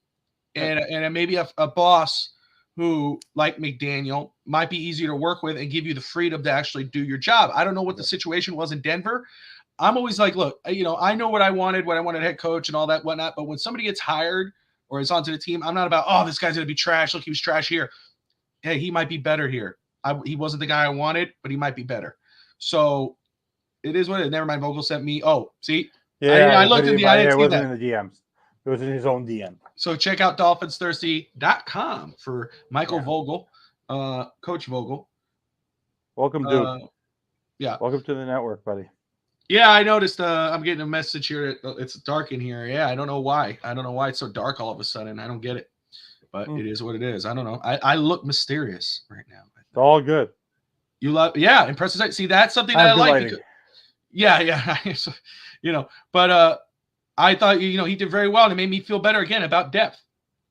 and maybe a boss who, like McDaniel, might be easier to work with and give you the freedom to actually do your job. I don't know what the situation was in Denver. I'm always like, look, I know what I wanted head coach and all that whatnot. But when somebody gets hired or is onto the team, I'm not about, this guy's going to be trash. Look, he was trash here. Hey, he might be better here. He wasn't the guy I wanted, but he might be better. So it is what it is. Never mind. Vogel sent me. Oh, see? Yeah, I looked at the. I didn't see that. It wasn't in the DMs. It was in his own DM. So check out DolphinsThirsty.com for Michael Vogel, Coach Vogel. Welcome, dude. Yeah. Welcome to the network, buddy. Yeah, I noticed. I'm getting a message here. It's dark in here. Yeah, I don't know why. It's so dark all of a sudden. I don't get it. But it is what it is. I don't know. I look mysterious right now. It's all good. You love, impressive. See, that's something that I like. Because, but I thought, he did very well, and it made me feel better again about depth.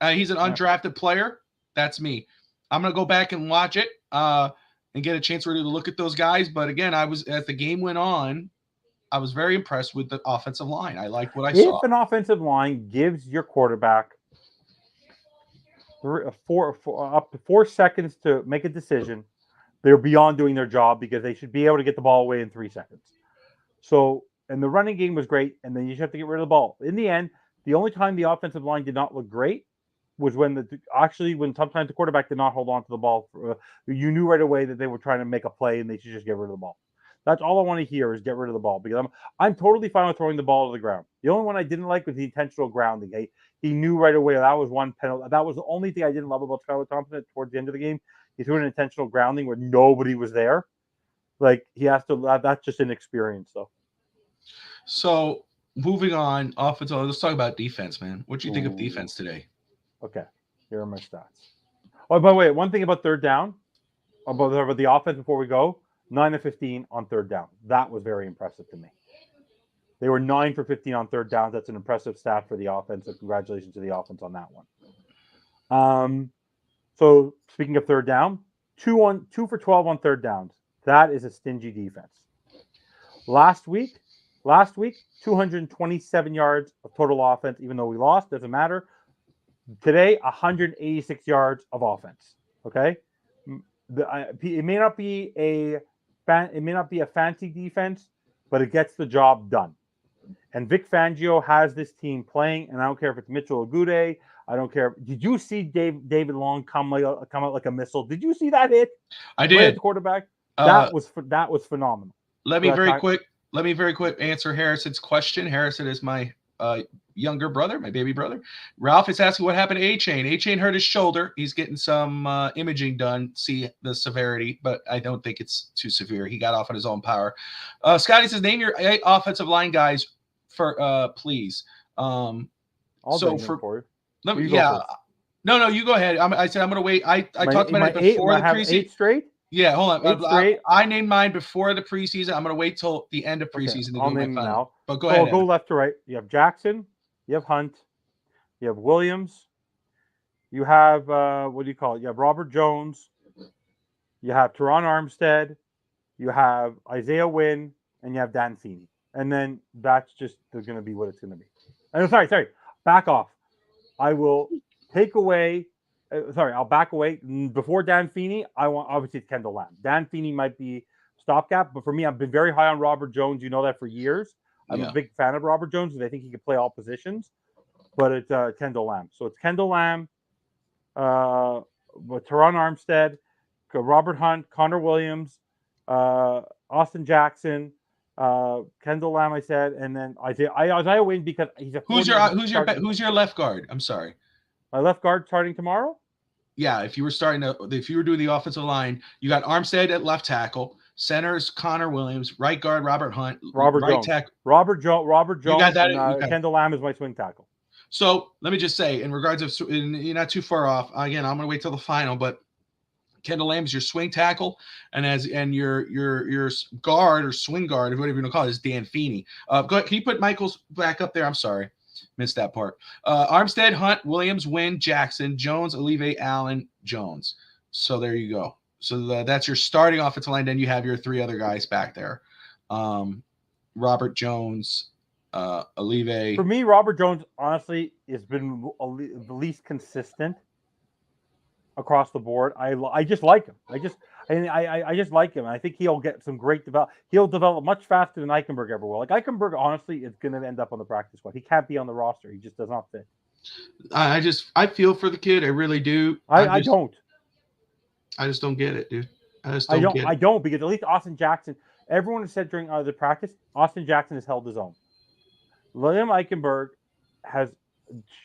He's an undrafted player. That's me. I'm going to go back and watch it and get a chance really to look at those guys. But again, as the game went on, I was very impressed with the offensive line. I liked what I saw. If an offensive line gives your quarterback up to 4 seconds to make a decision, they're beyond doing their job because they should be able to get the ball away in 3 seconds. So, and the running game was great, and then you just have to get rid of the ball. In the end, the only time the offensive line did not look great was when sometimes the quarterback did not hold on to the ball. You knew right away that they were trying to make a play and they should just get rid of the ball. That's all I want to hear is get rid of the ball, because I'm totally fine with throwing the ball to the ground. The only one I didn't like was the intentional grounding. He knew right away that was one penalty. That was the only thing I didn't love about Skylar Thompson towards the end of the game. He threw an intentional grounding where nobody was there. Like, he has to. That's just inexperience, though. So moving on, offense. Let's talk about defense, man. What do you think of defense today? Okay, here are my stats. Oh, by the way, one thing about third down, about the offense before we go. 9 of 15 on third down. That was very impressive to me. They were 9 for 15 on third downs. That's an impressive stat for the offense. So congratulations to the offense on that one. So speaking of third down, 2 for 12 on third downs. That is a stingy defense. Last week, 227 yards of total offense, even though we lost, doesn't matter. Today, 186 yards of offense. Okay, it may not be a fancy defense, but it gets the job done. And Vic Fangio has this team playing, and I don't care if it's Mitchell Agude. I don't care. Did you see David Long come out like a missile? Did you see that hit? I did. The quarterback. That was phenomenal. Let me very quick answer Harrison's question. Harrison is my younger brother, my baby brother. Ralph is asking what happened to A-Chain. A-Chain hurt his shoulder. He's getting some imaging done, see the severity, but I don't think it's too severe. He got off on his own power. Scotty says, name your 8 offensive line guys for please. I'll so for let me, yeah. No, you go ahead. I said I'm going to wait. I talked about it before the preseason. 8 straight? Yeah, hold on. I named mine before the preseason. I'm going to wait till the end of preseason to I'll do my name final. now. But go ahead. Go left to right. You have Jackson. You have Hunt. You have Williams. You have what do you call it? You have Robert Jones. You have Teron Armstead. You have Isaiah Wynn, and you have Dan Feeney. And then that's just going to be what it's going to be. Sorry. Back off. I will take away. I'll back away. Before Dan Feeney, obviously it's Kendall Lamb. Dan Feeney might be stopgap, but for me, I've been very high on Robert Jones. You know that for years. I'm a big fan of Robert Jones because I think he can play all positions. But it's Kendall Lamb. So it's Kendall Lamb, Teron Armstead, Robert Hunt, Connor Williams, Austin Jackson, Kendall Lamb. I said, and then Isaiah Wynn because he's a. Who's your left guard? I'm sorry. My left guard starting tomorrow? Yeah, if you were doing the offensive line, you got Armstead at left tackle, centers Connor Williams, right guard Robert Hunt, Robert right Jones. tackle Robert Jones. You got that, and, Kendall Lamb is my swing tackle. So let me just say, in regards of, you're not too far off. Again, I'm going to wait till the final, but Kendall Lamb is your swing tackle, and your guard or swing guard, or whatever you want to call it, is Dan Feeney. Go ahead. Can you put Michael's back up there? I'm sorry. Missed that part. Armstead, Hunt, Williams, Wynn, Jackson, Jones, Olive, Allen, Jones. So there you go. So that's your starting offensive line. Then you have your 3 other guys back there. Robert Jones, Olive. For me, Robert Jones, honestly, has been the least consistent across the board. I just like him. I just like him. I think he'll get some great develop. He'll develop much faster than Eichenberg ever will. Like Eichenberg, honestly, is going to end up on the practice squad. He can't be on the roster. He just does not fit. I feel for the kid. I really do. I don't. I just don't get it, dude. I don't because at least Austin Jackson. Everyone has said during the practice, Austin Jackson has held his own. William Eichenberg has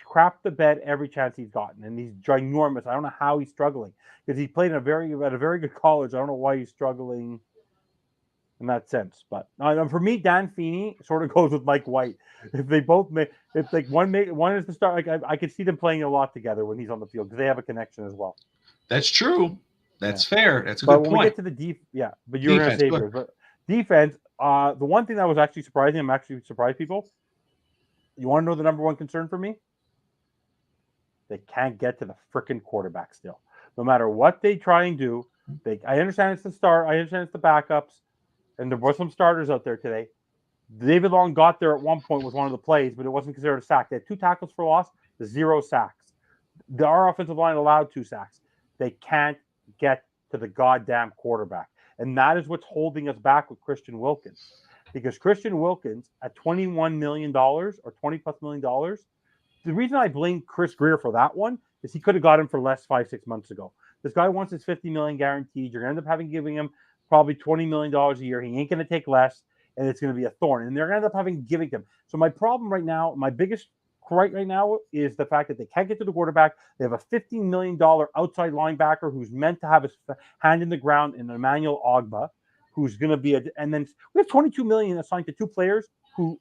crapped the bed every chance he's gotten, and he's ginormous. I don't know how he's struggling because he played at a very good college. I don't know why he's struggling in that sense. But for me, Dan Feeney sort of goes with Mike White. If they both make, if like one is the start, like I could see them playing a lot together when he's on the field because they have a connection as well. That's true. That's fair. That's a good point. When we get to the but you're going to say but defense. The one thing that was actually surprising, I'm actually surprised people. You want to know the number one concern for me? They can't get to the freaking quarterback still. No matter what they try and do, I understand it's the start. I understand it's the backups, and there were some starters out there today. David Long got there at one point with one of the plays, but it wasn't considered a sack. They had 2 tackles for loss, 0 sacks. Our offensive line allowed 2 sacks. They can't get to the goddamn quarterback. And that is what's holding us back with Christian Wilkins. Because Christian Wilkins at $21 million or $20+ million, the reason I blame Chris Greer for that one is he could have got him for less 5-6 months ago. This guy wants his $50 million guaranteed. You're going to end up giving him probably $20 million a year. He ain't going to take less, and it's going to be a thorn. And they're going to end up giving him. So my problem right now, my biggest right now is the fact that they can't get to the quarterback. They have a $15 million outside linebacker who's meant to have his hand in the ground in Emmanuel Ogba, who's going to be and then we have $22 million assigned to 2 players who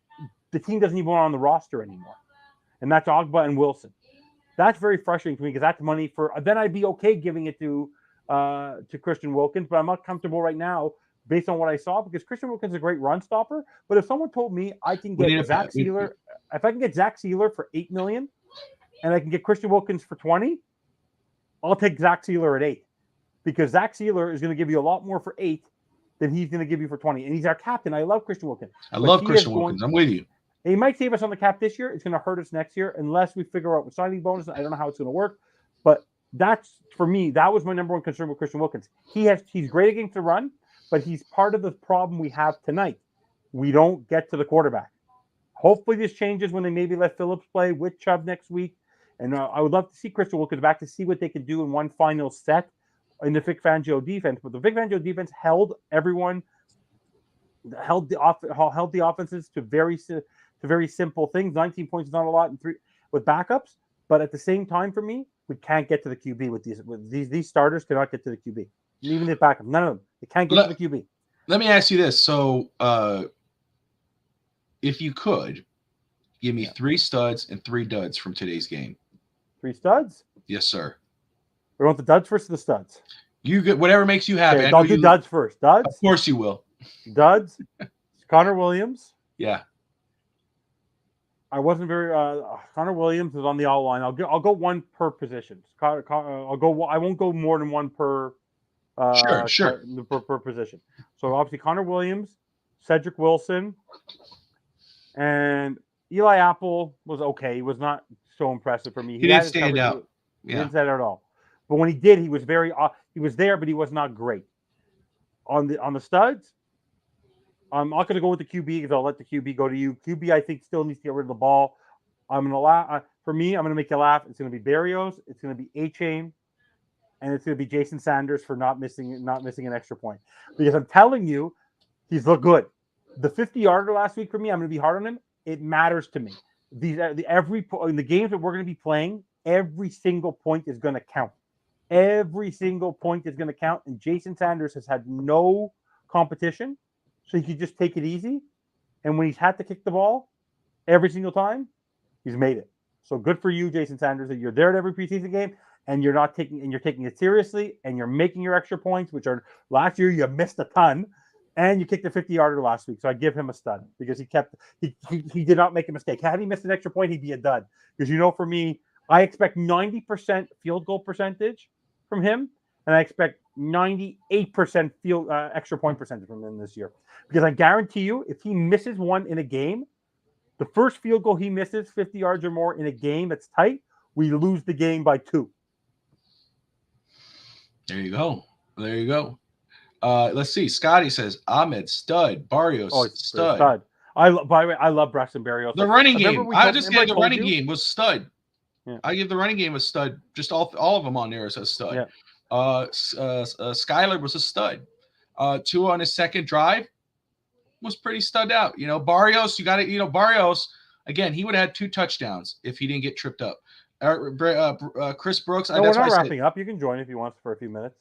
the team doesn't even want on the roster anymore. And that's Ogba and Wilson. That's very frustrating to me because that's money then I'd be okay giving it to Christian Wilkins, but I'm not comfortable right now based on what I saw, because Christian Wilkins is a great run stopper. But if someone told me I can get Zach Sealer, if I can get Zach Sealer for $8 million, and I can get Christian Wilkins for 20, I'll take Zach Sealer at 8, because Zach Sealer is going to give you a lot more for 8 than he's going to give you for 20. And he's our captain. I love Christian Wilkins. I love Christian Wilkins. I'm with you. He might save us on the cap this year. It's going to hurt us next year unless we figure out the signing bonus. I don't know how it's going to work, but that's, for me, that was my number one concern with Christian Wilkins. He's great against the run, but he's part of the problem we have tonight. We don't get to the quarterback. Hopefully this changes when they maybe let Phillips play with Chubb next week. And I would love to see Christian Wilkins back to see what they can do in one final set in the Vic Fangio defense. But the Vic Fangio defense held the offenses to very simple things. 19 points is not a lot in 3 with backups, but at the same time, for me, we can't get to the QB with these starters. Cannot get to the QB, even the backup. None of them. They can't get to the QB. Let me ask you this: so, if you could give me 3 studs and 3 duds from today's game. 3 studs? Yes, sir. We want the duds first or the studs? You get whatever makes you happy. Okay, I'll do duds first. Duds? Of course you will. Duds. Connor Williams. Yeah. I wasn't very. Connor Williams is on the all line. I'll go 1 per position. I won't go more than 1 per. Sure. Per position. So obviously Connor Williams, Cedric Wilson, and Eli Apple was okay. He was not so impressive for me. He didn't stand out. He didn't stand out at all. But when he did, he was he was there, but he was not great. On the studs, I'm not going to go with the QB because I'll let the QB go to you. QB, I think, still needs to get rid of the ball. I'm going to laugh. For me, I'm going to make you laugh. It's going to be Berrios. It's going to be A-Chain. And it's going to be Jason Sanders for not missing an extra point. Because I'm telling you, he's looked good. The 50-yarder last week for me, I'm going to be hard on him. It matters to me. In the games that we're going to be playing, every single point is going to count. Every single point is going to count. And Jason Sanders has had no competition, so he could just take it easy. And when he's had to kick the ball every single time, he's made it. So good for you, Jason Sanders, that you're there at every preseason game and you're taking it seriously and you're making your extra points, which are last year you missed a ton, and you kicked a 50-yarder last week. So I give him a stud because he did not make a mistake. Had he missed an extra point, he'd be a dud. Because for me, I expect 90% field goal percentage from him, and I expect 98% extra point percentage from him this year. Because I guarantee you, if he misses one in a game, the first field goal he misses, 50 yards or more in a game that's tight, we lose the game by 2. There you go. Let's see. Scotty says Ahmed stud, Barrios stud. By the way, I love Braxton Berrios. The running game. The running game was stud. Yeah. I give the running game a stud. Just all of them on there is a stud. Yeah. Skylar was a stud. 2 on his second drive was pretty stud out. Barrios, you got it. Barrios, again, he would have had 2 touchdowns if he didn't get tripped up. Chris Brooks. No, we're not wrapping up. You can join if you want for a few minutes.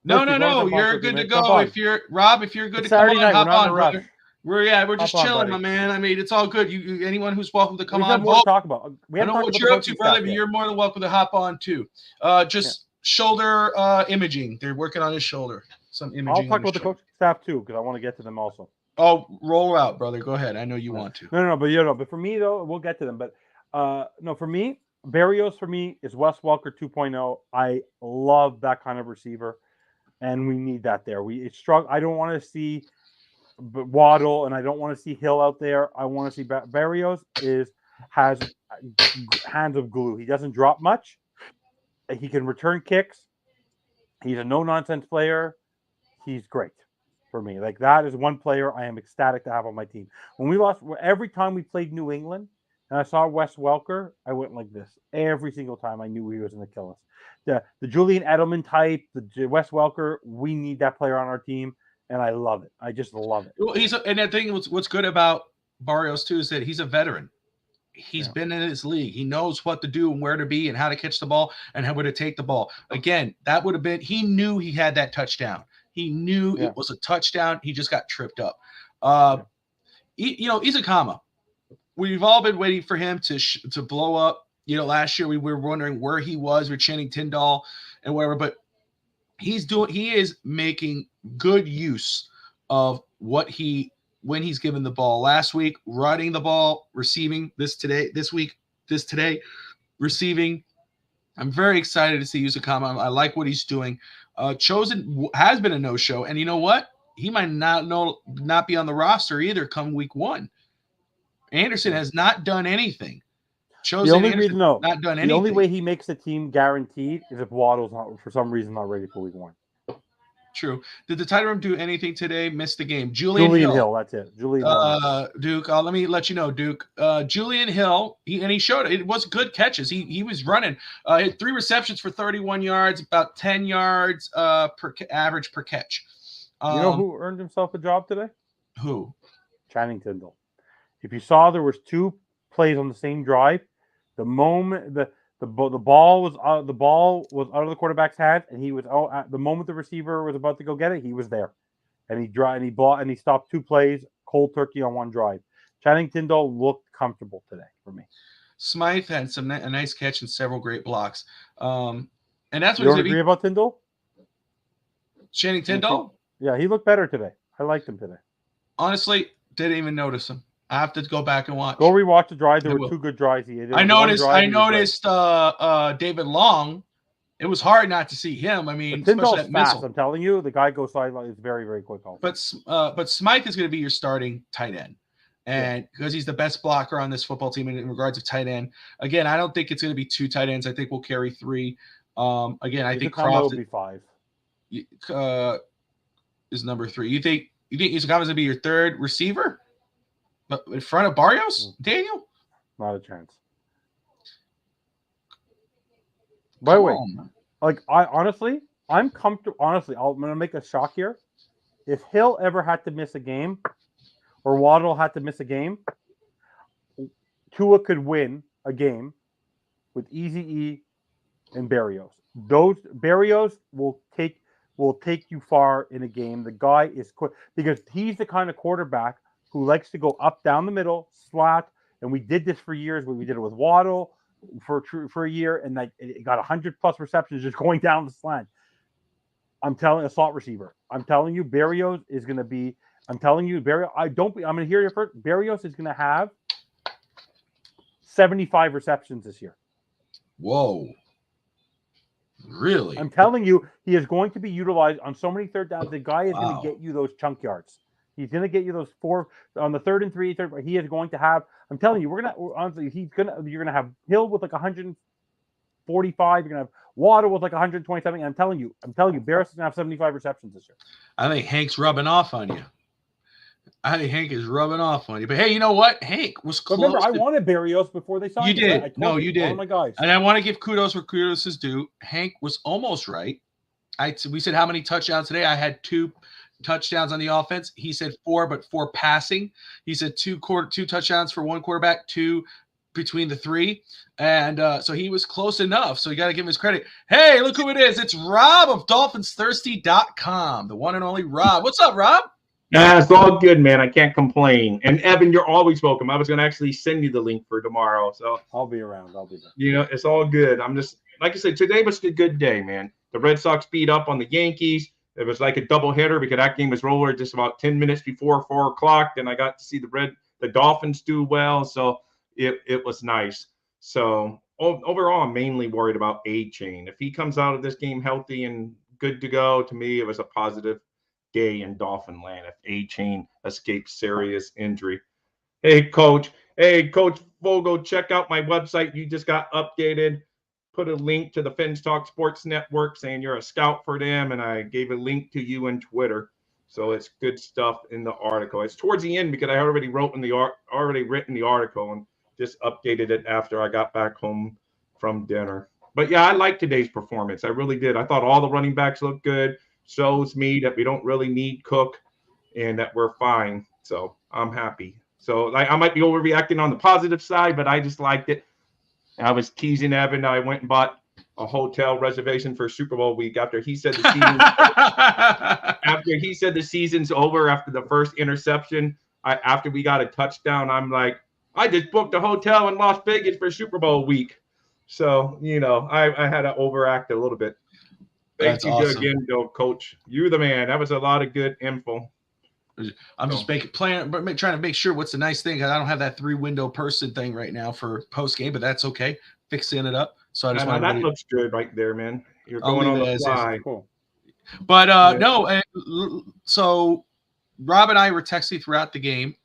No. You're good to go. If you're good to come on, hop on, brother. We're just chilling, my man. I mean, it's all good. You anyone who's welcome to come on. More to talk about. I don't know what you're up to, brother, but you're more than welcome to hop on too. Shoulder imaging. They're working on his shoulder. Some imaging. I'll talk about the coaching staff too because I want to get to them also. Oh, roll out, brother. Go ahead. I know you want to. No, but for me though, we'll get to them. But no, for me, Berrios for me is Wes Welker 2.0. I love that kind of receiver, and we need that there. I don't want to see Waddle, and I don't want to see Hill out there. I want to see Berrios has hands of glue. He doesn't drop much. He can return kicks. He's a no-nonsense player. He's great for me. Like, that is one player I am ecstatic to have on my team. When we lost, every time we played New England and I saw Wes Welker, I went like this. Every single time I knew he was going to kill us. The Julian Edelman type, the Wes Welker, we need that player on our team, and I love it. I just love it. Well, and I think what's good about Barrios, too, is that he's a veteran. He's been in his league. He knows what to do and where to be and how to catch the ball and how to take the ball. Again, that would have been – he knew he had that touchdown. He knew it was a touchdown. He just got tripped up. Izakama, we've all been waiting for him to blow up. Last year we were wondering where he was. We're chanting Tyndall and whatever, but he is making good use of when he's given the ball last week, running the ball, receiving this week, receiving. I'm very excited to see Uzakama. I like what he's doing. Chosen has been a no-show, and you know what? He might not be on the roster either come week 1. Anderson has not done anything. The only way he makes the team guaranteed is if Waddle's not, for some reason, not ready for week 1. True. Did the tight room do anything today? Missed the game. Julian Hill. That's it. Julian Hill. Duke. Let me let you know, Duke. Julian Hill. He showed it. It was good catches. He was running. He had 3 receptions for 31 yards, about 10 yards per average per catch. You know who earned himself a job today? Who? Channing Tindall. If you saw, there was 2 plays on the same drive. The moment the ball was out of the quarterback's hand, and he was the moment the receiver was about to go get it, he was there, and he stopped 2 plays cold turkey on 1 drive. Channing Tindall looked comfortable today for me. Smythe had a nice catch and several great blocks, and that's what you don't agree about Tindall. Channing Tindall. Yeah, he looked better today. I liked him today. Honestly, didn't even notice him. I have to go back and watch. Go rewatch the drive. There were 2 good drives he had. I noticed David Long. It was hard not to see him. I mean, Tindall's fast. I'm telling you, the guy goes sideline. It's very, very quick. But Smythe is going to be your starting tight end, and because he's the best blocker on this football team in regards of tight end. Again, I don't think it's going to be 2 tight ends. I think we'll carry 3. Again, I think Croft will be 5. Is number 3. You think Uzakama's going to be your 3rd receiver? But in front of Barrios, Daniel? Not a chance. By the way, I'm comfortable. Honestly, I'm going to make a shock here. If Hill ever had to miss a game, or Waddle had to miss a game, Tua could win a game with Eazy-E and Barrios. Those Barrios will take you far in a game. The guy is quick because he's the kind of quarterback who likes to go up, down the middle, slot, and we did this for years. We did it with Waddle for a year, and it got 100+ receptions just going down the slant. I'm telling a slot receiver. I'm telling you, Barrios is going to be. I'm telling you, Barrios. I'm going to hear you first. Barrios is going to have 75 receptions this year. Whoa. Really? I'm telling you, he is going to be utilized on so many 3rd downs. The guy is going to get you those chunk yards. He's going to get you those 4 on the 3rd and 3. He is going to have. I'm telling you, you're going to have Hill with like 145. You're going to have Water with like 127. I'm telling you, Barris is going to have 75 receptions this year. I think Hank's rubbing off on you. I think Hank is rubbing off on you. But hey, you know what? Hank was close. Remember, I wanted Barrios before they signed him. You did. You did. All my guys. And I want to give kudos where kudos is due. Hank was almost right. We said how many touchdowns today? I had 2 touchdowns on the offense. He said 4, but 4 passing. He said 2 touchdowns for 1 quarterback, 2 between the 3. And so he was close enough. So you got to give him his credit. Hey, look who it is. It's Rob of DolphinsThirsty.com, the one and only Rob. What's up, Rob? Nah, it's all good, man. I can't complain. And Evan, you're always welcome. I was going to actually send you the link for tomorrow. So I'll be around. I'll be there. You know, it's all good. I'm just, like I said, today was a good day, man. The Red Sox beat up on the Yankees. It was like a double hitter because that game was rolling just about 10 minutes before 4 o'clock. Then I got to see the Dolphins do well. So it was nice. So overall, I'm mainly worried about A-Chain. If he comes out of this game healthy and good to go, to me, it was a positive day in Dolphin land if A-Chain escapes serious injury. Hey, Coach Vogel, check out my website. You just got updated. Put a link to the Fins Talk Sports Network saying you're a scout for them, and I gave a link to you on Twitter. So it's good stuff in the article. It's towards the end because I already written the article and just updated it after I got back home from dinner. But yeah, I liked today's performance. I really did. I thought all the running backs looked good. Shows me that we don't really need Cook and that we're fine. So I'm happy. So I might be overreacting on the positive side, but I just liked it. I was teasing Evan. I went and bought a hotel reservation for Super Bowl week after he said the season's over after the first interception. After we got a touchdown, I'm like, I just booked a hotel in Las Vegas for Super Bowl week. So, you know, I had to overact a little bit. Thank you again, though, Coach. You're the man. That was a lot of good info. I'm just trying to make sure what's the nice thing. I don't have that 3-window person thing right now for post game, but that's okay. Fixing it up. So I just want that looks good right there, man. You're I'll going on leave the it as fly. is. Cool. But no, so Rob and I were texting throughout the game.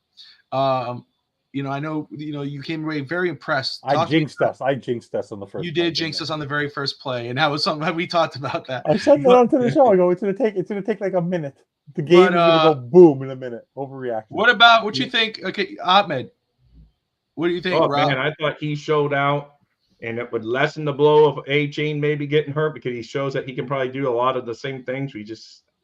I know, you came away very impressed. I jinxed us on the first. You did jinx us on the very first play, and that was something that we talked about that. I said that onto the show. I go, it's gonna take like a minute. The game is gonna go boom in a minute. Overreaction. What about what you think? Okay, Ahmed, what do you think, Oh, Rob? man, I thought he showed out, and it would lessen the blow of A-Chain maybe getting hurt because he shows that he can probably do a lot of the same things.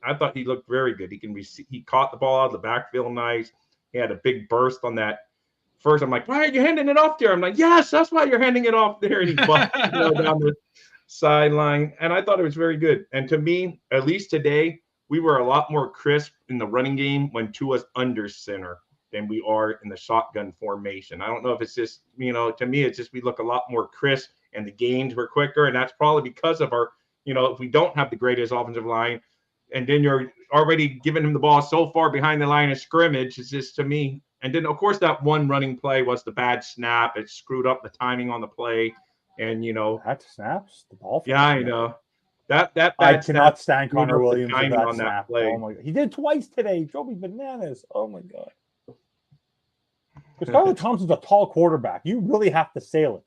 I thought he looked very good. He caught the ball out of the backfield nice. He had a big burst on that. First, I'm like, why are you handing it off there? I'm like, yes, that's why you're handing it off there. And he bumped down the sideline. And I thought it was very good. And to me, at least today, we were a lot more crisp in the running game when Tua's under center than we are in the shotgun formation. I don't know if it's just, to me, it's just we look a lot more crisp and the gains were quicker. And that's probably because of our, if we don't have the greatest offensive line, and then you're already giving him the ball so far behind the line of scrimmage, it's just, to me. And then, of course, that one running play was the bad snap. It screwed up the timing on the play. And, That snaps? The Dolphins? Yeah, I know. That I cannot stand Connor Williams with that on snap. That play. Oh, my God. He did twice today. He drove me bananas. Oh, my God. Because Skylar Thompson's a tall quarterback. You really have to sail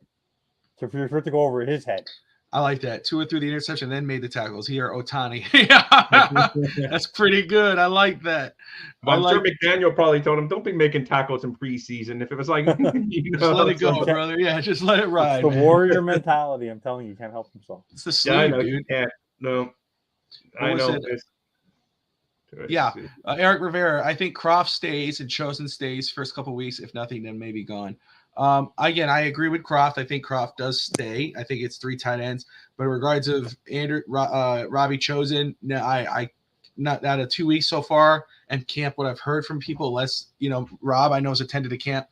it for it to go over his head. I like that. Tua threw the interception, then made the tackles. Here, Otani. Yeah, that's pretty good. I like that. I'm sure McDaniel probably told him, don't be making tackles in preseason. If it was like, just let it go, brother. Yeah, just let it ride. It's the warrior mentality. I'm telling you, he can't help himself. It's the sleeve, I know, dude. No, I know. Yeah, Eric Rivera. I think Croft stays and Chosen stays first couple of weeks. If nothing, then maybe gone. Again, I agree with Croft. I think Croft does stay. I think it's 3 tight ends. But in regards of Robbie Chosen, no, I not out of 2 weeks so far and camp. What I've heard from people, Rob I know has attended a camp.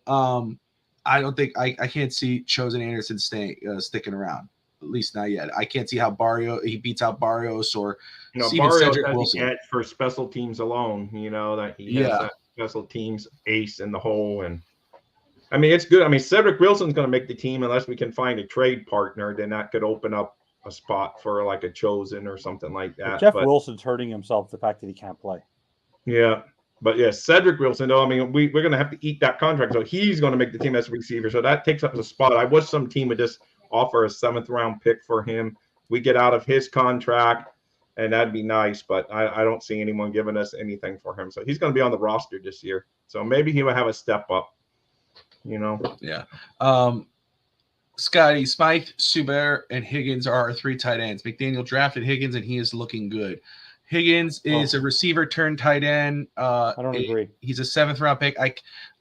I don't think I can't see Chosen Anderson sticking around. At least not yet. I can't see how he beats out Barrios or even Cedric Wilson. Edge for special teams alone. That he has that special teams ace in the hole. And I mean, it's good. I mean, Cedric Wilson's going to make the team unless we can find a trade partner. Then that could open up a spot for like a Chosen or something like that. Jeff Wilson's hurting himself, the fact that he can't play. Yeah. But yeah, Cedric Wilson, though, I mean, we're going to have to eat that contract. So he's going to make the team as a receiver. So that takes up a spot. I wish some team would just offer a 7th-round pick for him. We get out of his contract, and that'd be nice. But I don't see anyone giving us anything for him. So he's going to be on the roster this year. So maybe he will have a step up. Yeah. Scotty, Smythe, Suber, and Higgins are our 3 tight ends. McDaniel drafted Higgins, and he is looking good. Higgins is a receiver turned tight end. I don't agree. He's a 7th-round pick.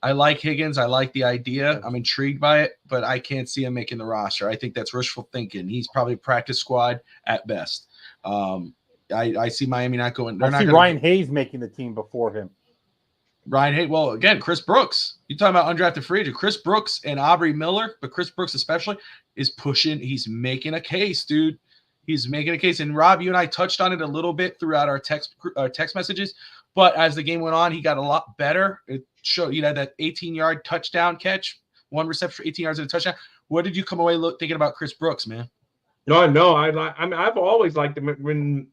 I like Higgins. I like the idea. I'm intrigued by it, but I can't see him making the roster. I think that's wishful thinking. He's probably practice squad at best. I see Miami not going. I see Ryan Hayes making the team before him. Ryan Hayes. Well, again, Chris Brooks. You're talking about undrafted free agent. Chris Brooks and Aubrey Miller, but Chris Brooks especially is pushing. He's making a case, dude. He's making a case. And Rob, you and I touched on it a little bit throughout our text messages. But as the game went on, he got a lot better. It showed he had that 18-yard touchdown catch, 1 reception for 18 yards and a touchdown. What did you come away thinking about Chris Brooks, man? No, I've always liked him. When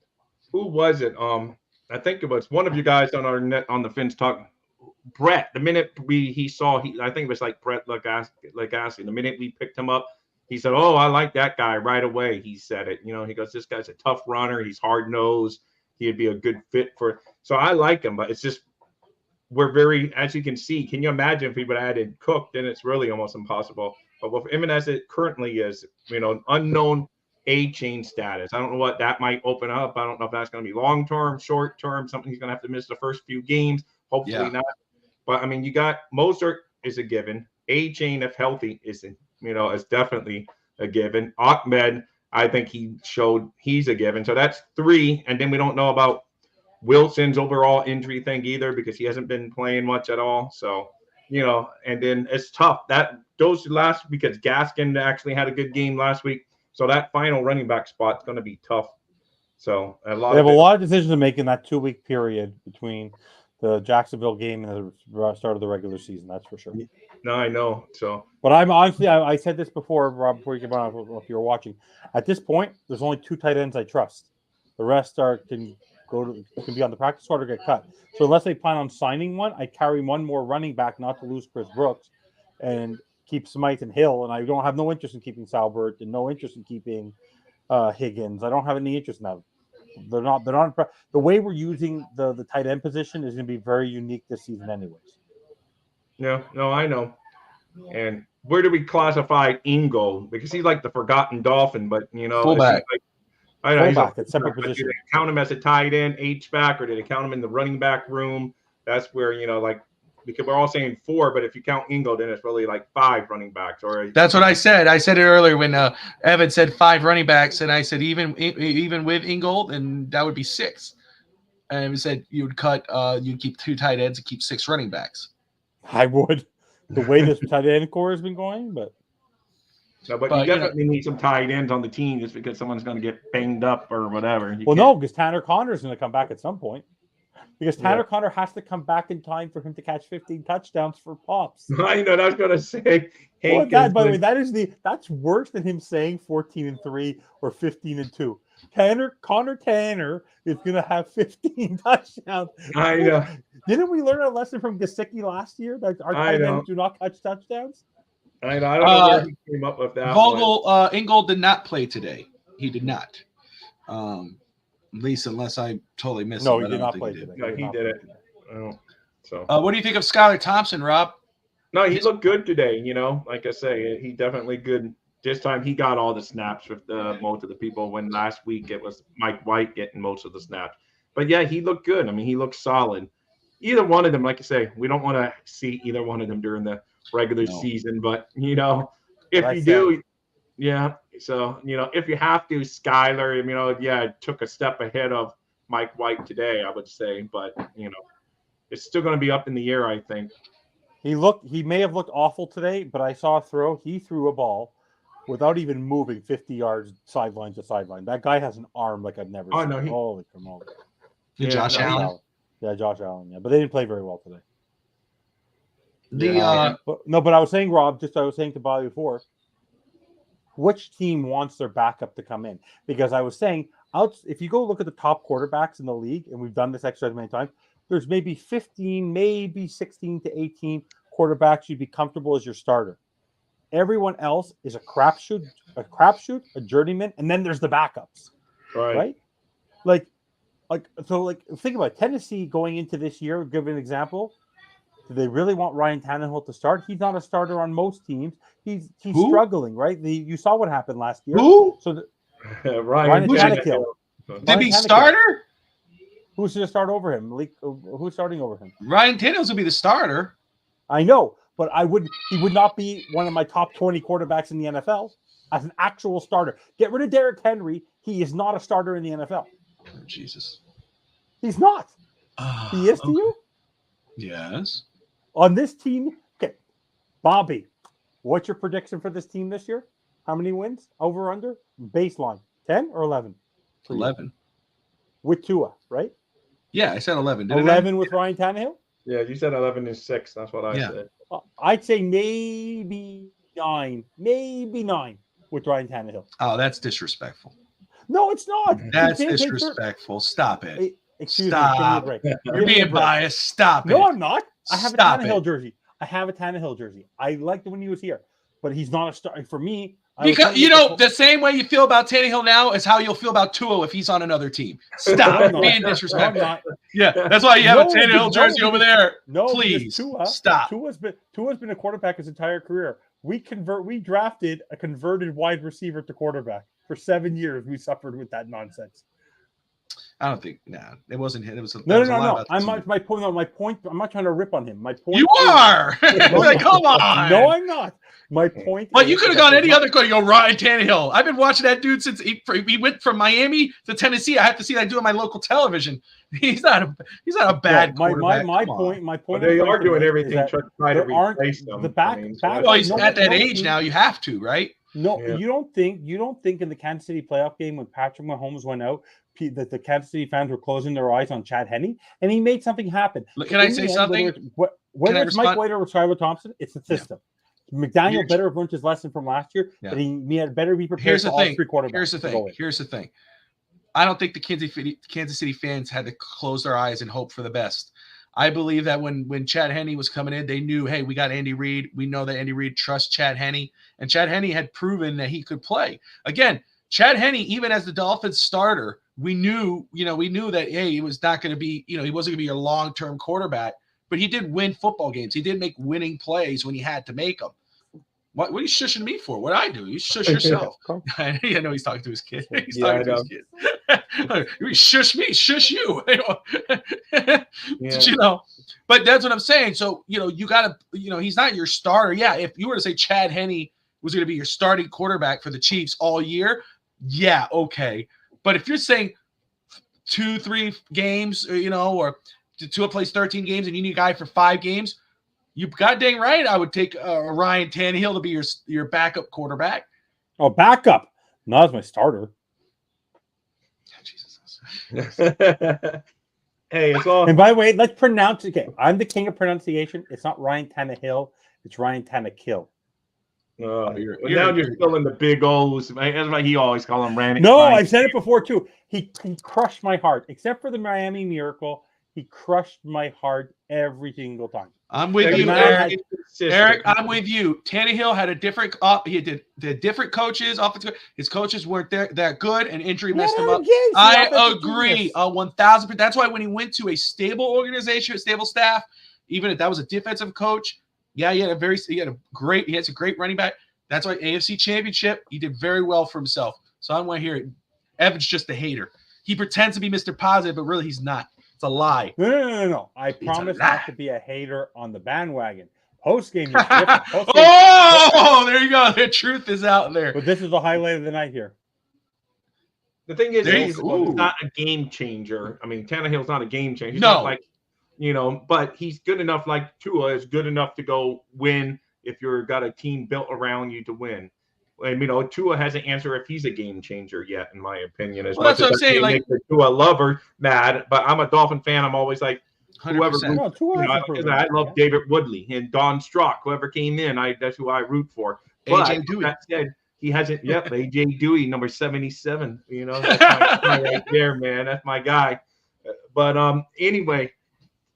who was it? I think it was one of you guys on the Fins Talk. Brett. The minute I think it was like Brett Legassi. The minute we picked him up, he said, "Oh, I like that guy right away." He said it. He goes, "This guy's a tough runner. He's hard nosed. He'd be a good fit for." So I like him, but it's just we're very, as you can see. Can you imagine if we would have added Cook? Then it's really almost impossible. But with him as it currently is, unknown A-chain status. I don't know what that might open up. I don't know if that's going to be long term, short term, something he's going to have to miss the first few games. Hopefully not. But I mean, you got Mozart is a given. A-chain, if healthy, is definitely a given. Ahmed, I think he showed he's a given. So that's 3. And then we don't know about Wilson's overall injury thing either because he hasn't been playing much at all. So, and then it's tough. Those last because Gaskin actually had a good game last week. So that final running back spot is going to be tough. So they have a lot of decisions to make in that 2-week period between the Jacksonville game and the start of the regular season. That's for sure. No, I know. So, but I'm honestly, I said this before, Rob, before you came on, if you were watching. At this point, there's only 2 tight ends I trust. The rest can be on the practice squad or get cut. So unless they plan on signing one, I carry one more running back not to lose Chris Brooks and keep Smythe and Hill. And I don't have no interest in keeping Salbert and no interest in keeping Higgins. I don't have any interest in that. They're not. The way we're using the tight end position is going to be very unique this season, anyways. Yeah, no, I know. And where do we classify Ingold? Because he's like the forgotten Dolphin, but fullback. I know fullback, it's separate position. Did they count him as a tight end, H-back, or did they count him in the running back room? That's where because we're all saying 4, but if you count Ingold, then it's really like 5 running backs. Or that's what I said. I said it earlier when Evan said 5 running backs, and I said even with Ingold, and that would be 6. And we said you'd keep 2 tight ends and keep 6 running backs. I would, the way this tight end core has been going, but you definitely need some tight ends on the team just because someone's going to get banged up or whatever. No, because Tanner Connor is going to come back at some point. Because Tanner Connor has to come back in time for him to catch 15 touchdowns for Pops. I know. I was going to say. By the way, that's worse than him saying 14-3 or 15-2. Connor Tanner is going to have 15 touchdowns. I know. Didn't we learn a lesson from Gesicki last year that our tight ends do not catch touchdowns? I know. I don't know where he came up with that. Ingold did not play today. He did not. At least unless I totally missed it. No, he did not play today. No, he did it. So. What do you think of Skylar Thompson, Rob? No, he looked good today. Like I say, he definitely good. This time he got all the snaps with most of the people. When last week it was Mike White getting most of the snaps. But yeah, he looked good. I mean, he looked solid. Either one of them, like I say, we don't want to see either one of them during the regular season. But if you do, yeah. So if you have to, Skylar, took a step ahead of Mike White today, I would say. But it's still going to be up in the air, I think. He may have looked awful today, but I saw a throw. He threw a ball without even moving 50 yards sideline to sideline. That guy has an arm like I've never seen. No, holy come Josh Allen. Yeah, Josh Allen. Yeah, but they didn't play very well today. But I was saying, Rob, I was saying to Bobby before, which team wants their backup to come in? Because I was saying, if you go look at the top quarterbacks in the league, and we've done this exercise many times, there's maybe 15, maybe 16 to 18 quarterbacks you'd be comfortable as your starter. Everyone else is a crapshoot, a journeyman, and then there's the backups. Right? Like think about it. Tennessee going into this year, give an example. Do they really want Ryan Tannehill to start? He's not a starter on most teams. He's struggling, right? You saw what happened last year. Who? So Ryan Tannehill. Did he starter? Who's going to start over him? Who's starting over him? Ryan Tannehill's will be the starter. I know, but he would not be one of my top 20 quarterbacks in the NFL as an actual starter. Get rid of Derrick Henry. He is not a starter in the NFL. Oh, Jesus. He's not. He is to you? Yes. On this team, okay. Bobby, what's your prediction for this team this year? How many wins? Over, under? Baseline. 10 or 11? 11. With Tua, right? Yeah, I said 11. 11 with Ryan Tannehill? Yeah, you said 11 and 6. That's what I said. I'd say maybe 9. Maybe 9 with Ryan Tannehill. Oh, that's disrespectful. No, it's not. That's disrespectful. Stop it. Excuse Stop. me. You're being biased. Stop it. No, I'm not. I have Stop a Tannehill jersey. I liked it when he was here, but he's not a star for me. Because the same way you feel about Tannehill now is how you'll feel about Tua if he's on another team. Stop being disrespectful. Yeah, that's why you have a Tannehill jersey over there. No, please stop. Tua's been a quarterback his entire career. We drafted a converted wide receiver to quarterback for 7 years. We suffered with that nonsense. I don't think. It wasn't him. It was no. My point. I'm not trying to rip on him. My point. You are. Like, come on. No, I'm not. My point. But you could have gone any other quarter. You're Ryan Tannehill. I've been watching that dude since he went from Miami to Tennessee. I have to see that dude on my local television. He's not a bad quarterback. My point. Well, they are doing everything to try to replace them. Well, he's at that age now. You have to, right? No, Yeah. you don't think in the Kansas City playoff game when Patrick Mahomes went out that the Kansas City fans were closing their eyes on Chad Henne, and he made something happen. Can I say something? Whether I it's Mike respond? White or Skylar Thompson, it's the system. McDaniel better have learned his lesson from last year, but he had better be prepared for all three quarterbacks. Here's the thing. I don't think the Kansas City fans had to close their eyes and hope for the best. I believe that when Chad Henne was coming in, they knew, hey, we got Andy Reid. We know that Andy Reid trusts Chad Henne, and Chad Henne had proven that he could play. Again, Chad Henne, even as the Dolphins starter, we knew that, hey, he was not going to be, he wasn't going to be your long-term quarterback, but he did win football games. He did make winning plays when he had to make them. What are you shushing me for? What I do? You shush yourself. I know he's talking to his kid. He's talking to his kid. You shush me, shush you. But that's what I'm saying. So, you got to, he's not your starter. Yeah, if you were to say Chad Henne was going to be your starting quarterback for the Chiefs all year, yeah, okay. But if you're saying 2-3 games, or Tua plays 13 games and you need a guy for 5 games, you got dang right. I would take Ryan Tannehill to be your backup quarterback. Oh, backup, not as my starter. Jesus. Hey, it's all. And by the way, let's pronounce it. Okay, I'm the king of pronunciation. It's not Ryan Tannehill. It's Ryan Tannehill. Now you're still in the big O's. That's why he always call him Randy. No, I've said it before too. He crushed my heart, except for the Miami Miracle. He crushed my heart every single time. I'm with you, Eric. Eric, I'm with you. Tannehill had a different. He did the different coaches. His coaches weren't that good, and injury messed him up. I agree, 1,000%. That's why when he went to a stable organization, a stable staff, even if that was a defensive coach, yeah, he had a great running back. That's why AFC Championship, he did very well for himself. So I want to hear it. Evan's just a hater. He pretends to be Mr. Positive, but really he's not. It's a lie. No. I promise not to be a hater on the bandwagon. Post game, there you go. The truth is out there. But this is the highlight of the night here. The thing is, he's not a game changer. I mean, Tannehill's not a game changer. He's not like, but he's good enough. Like Tua is good enough to go win if you've got a team built around you to win. And, Tua hasn't answered if he's a game changer yet, in my opinion. As much that's what I'm saying. Make the Tua lover mad, but I'm a Dolphin fan. I'm always like, whoever. I love David Woodley and Don Strock. Whoever came in, that's who I root for. But AJ Dewey. That said, he hasn't. Yep, AJ Dewey, number 77. That's my guy right there, man. That's my guy. But anyway,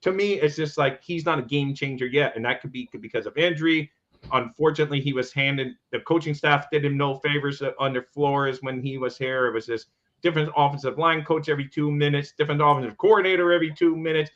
to me, it's just like he's not a game changer yet, and that could be because of injury. Unfortunately, he was handed the coaching staff did him no favors under Flores when he was here. It was this different offensive line coach every 2 minutes, different offensive coordinator every 2 minutes.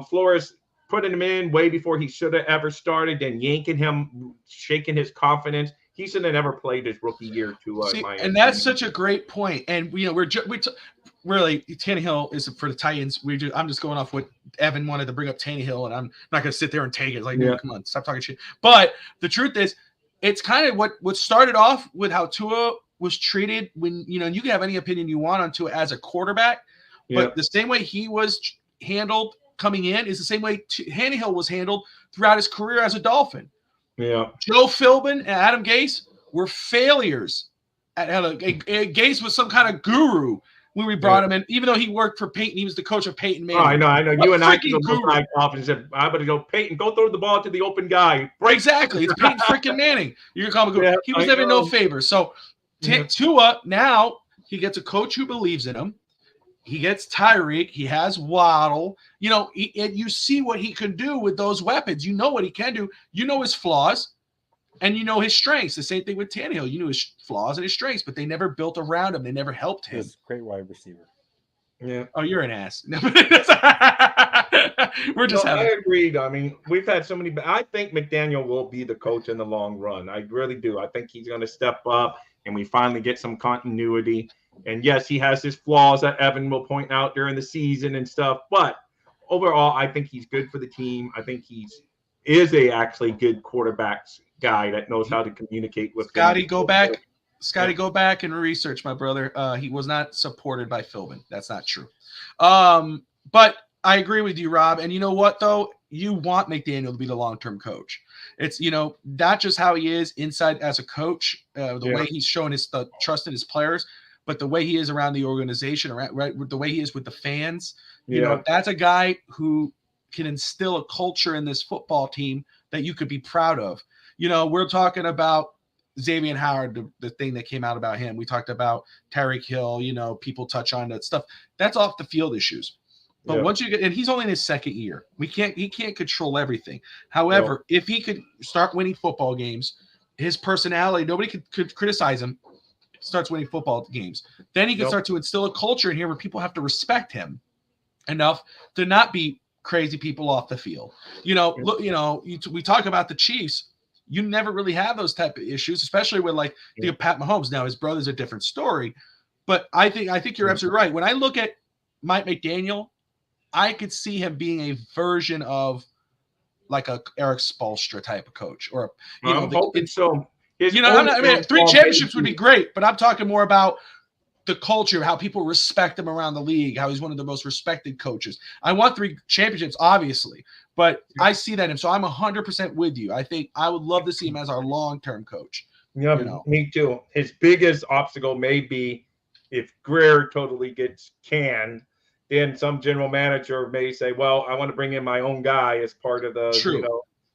Flores putting him in way before he should have ever started, then yanking him, shaking his confidence. He should have never played his rookie year and that's such a great point. And really, Tannehill is for the Titans. I'm just going off what Evan wanted to bring up Tannehill, and I'm not going to sit there and take it. It's like, come on, stop talking shit. But the truth is, it's kind of what started off with how Tua was treated when, and you can have any opinion you want on Tua as a quarterback, but the same way he was handled coming in is the same way Tannehill was handled throughout his career as a Dolphin. Yeah. Joe Philbin and Adam Gase were failures. Gase was some kind of guru when we brought him in, even though he worked for Peyton. He was the coach of Peyton Manning. Oh, I know. You and I can go back off and said, I better go, Peyton, go throw the ball to the open guy. Exactly. It's Peyton freaking Manning. You're going to call him a guru. He was never no favor. So Tua, now he gets a coach who believes in him. He gets Tyreek. He has Waddle. You see what he can do with those weapons. You know what he can do. You know his flaws, and you know his strengths. The same thing with Tannehill. You knew his flaws and his strengths, but they never built around him. They never helped him. He's a great wide receiver. Yeah. Oh, you're an ass. We're just having. I agreed. I mean, we've had so many. I think McDaniel will be the coach in the long run. I really do. I think he's going to step up, and we finally get some continuity. And yes, he has his flaws that Evan will point out during the season and stuff. But overall, I think he's good for the team. I think is a actually good quarterbacks guy that knows how to communicate with Scotty. Go back and research, my brother. He was not supported by Philbin. That's not true. But I agree with you, Rob. And you know what, though? you want McDaniel to be the long-term coach. It's, not just how he is inside as a coach, the way he's shown the trust in his players, but the way he is around the organization, right, the way he is with the fans. That's a guy who can instill a culture in this football team that you could be proud of. We're talking about Xavier Howard, the thing that came out about him. We talked about Tyreek Hill, people touch on that stuff. That's off the field issues. But once you get, and he's only in his second year, he can't control everything. However, if he could start winning football games, his personality, nobody could criticize him, starts winning football games. Then he can start to instill a culture in here where people have to respect him enough to not be crazy people off the field. We talk about the Chiefs. You never really have those type of issues, especially with Pat Mahomes. Now his brother's a different story, but I think you're absolutely right. When I look at Mike McDaniel, I could see him being a version of like a Eric Spoelstra type of coach, or I'm hoping so. 3 championships would be great, but I'm talking more about the culture, how people respect him around the league, how he's one of the most respected coaches. I want 3 championships, obviously, but I see that him. So I'm 100% with you. I think I would love to see him as our long-term coach. Yeah, me too. His biggest obstacle may be if Greer totally gets canned, then some general manager may say, well, I want to bring in my own guy as part of the,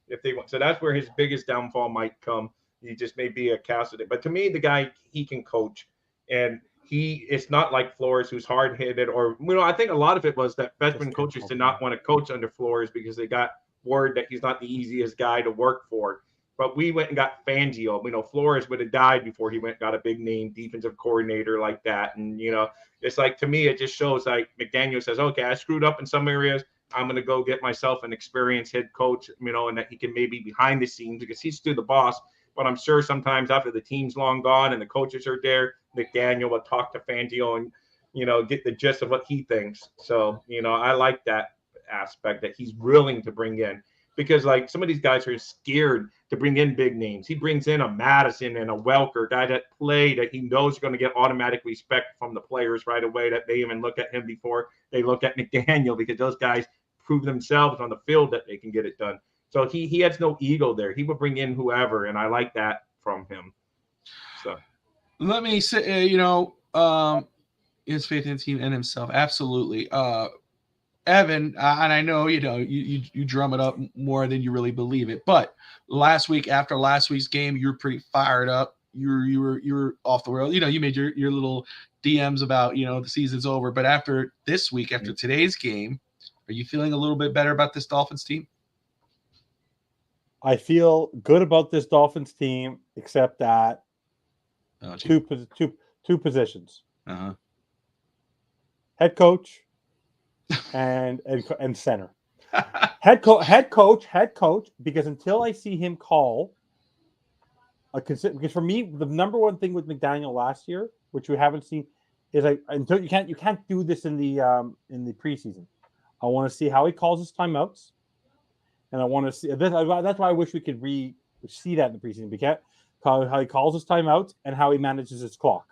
if they want. So that's where his biggest downfall might come. He just may be a castaway. But to me, the guy, he can coach. And it's not like Flores, who's hard-headed, or, I think a lot of it was that veteran coaches did not want to coach under Flores because they got word that he's not the easiest guy to work for. But we went and got Fangio. Flores would have died before he went and got a big name defensive coordinator like that. And, it's like, to me, it just shows like McDaniel says, okay, I screwed up in some areas. I'm going to go get myself an experienced head coach, and that he can maybe behind the scenes because he's still the boss. But I'm sure sometimes after the team's long gone and the coaches are there, McDaniel will talk to Fangio and, get the gist of what he thinks. So, I like that aspect that he's willing to bring in. Because, some of these guys are scared to bring in big names. He brings in a Madison and a Welker, guy that he knows is going to get automatic respect from the players right away, that they even look at him before they look at McDaniel, because those guys prove themselves on the field that they can get it done. So he has no ego there. He would bring in whoever, and I like that from him. So let me say, his faith in the team and himself. Absolutely. Evan, and I know, you drum it up more than you really believe it, but after last week's game, you were pretty fired up. You were off the rails. You made your little DMs about, the season's over, but after this week, after today's game, are you feeling a little bit better about this Dolphins team? I feel good about this Dolphins team, except that two positions. Uh-huh. Head coach and center. head coach, because until I see him call because for me, the number one thing with McDaniel last year, which we haven't seen, is until you can't do this in the preseason. I want to see how he calls his timeouts. And I want to see that's why I wish we could see that in the preseason. Because how he calls his timeouts and how he manages his clock.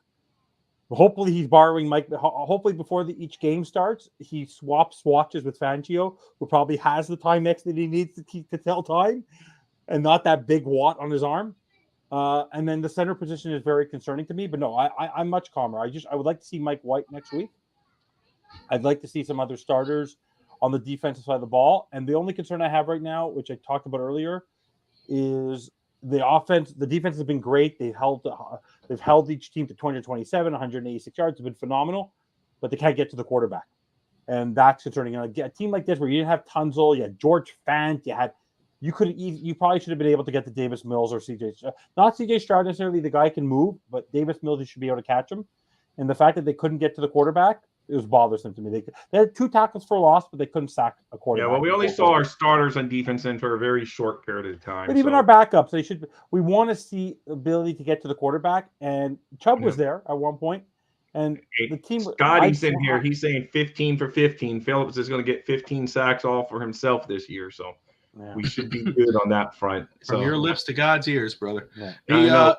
Hopefully, he's borrowing Mike. Hopefully, before each game starts, he swaps watches with Fangio, who probably has the Timex that he needs to tell time, and not that big watt on his arm. And then the center position is very concerning to me. But no, I'm much calmer. I would like to see Mike White next week. I'd like to see some other starters on the defensive side of the ball. And the only concern I have right now, which I talked about earlier, is the offense. The defense has been great. They've held each team to 227, 186 yards. It's been phenomenal, but they can't get to the quarterback. And that's concerning. A team like this where you didn't have Tunzel, you had George Fant, you probably should have been able to get to Davis Mills or CJ. Not CJ Stroud necessarily, the guy can move, but Davis Mills, you should be able to catch him. And the fact that they couldn't get to the quarterback, it was bothersome to me. They had 2 tackles for loss, but they couldn't sack a quarterback. Yeah, well, we only saw our starters on defense in for a very short period of time. But even our backups, we want to see ability to get to the quarterback. And Chubb was there at one point. And the team. Scotty's in here. He's saying 15 for 15. Phillips is going to get 15 sacks all for himself this year. So we should be good on that front. From your lips to God's ears, brother. Yeah.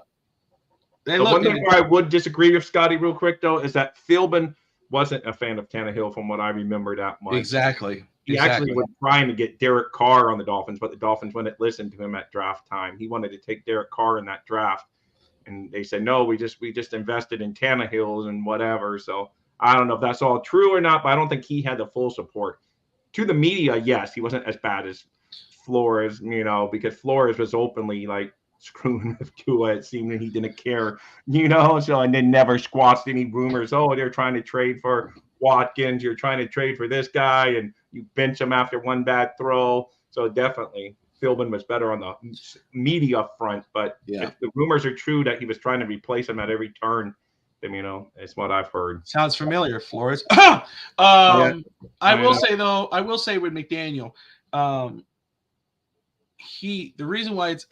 The one thing where I would disagree with Scotty real quick, though, is that Philbin wasn't a fan of Tannehill from what I remember that much. Exactly. He actually was trying to get Derek Carr on the Dolphins, but the Dolphins wouldn't listen to him at draft time. He wanted to take Derek Carr in that draft, and they said no. We just invested in Tannehill and whatever. So I don't know if that's all true or not, but I don't think he had the full support. To the media, yes, he wasn't as bad as Flores, because Flores was openly like screwing with Tua. It seemed that he didn't care, so, and then never squashed any rumors. Oh, they're trying to trade for Watkins. You're trying to trade for this guy, and you bench him after one bad throw. So definitely Philbin was better on the media front, but if the rumors are true that he was trying to replace him at every turn, then, it's what I've heard. Sounds familiar, Flores. I will say with McDaniel, the reason why it's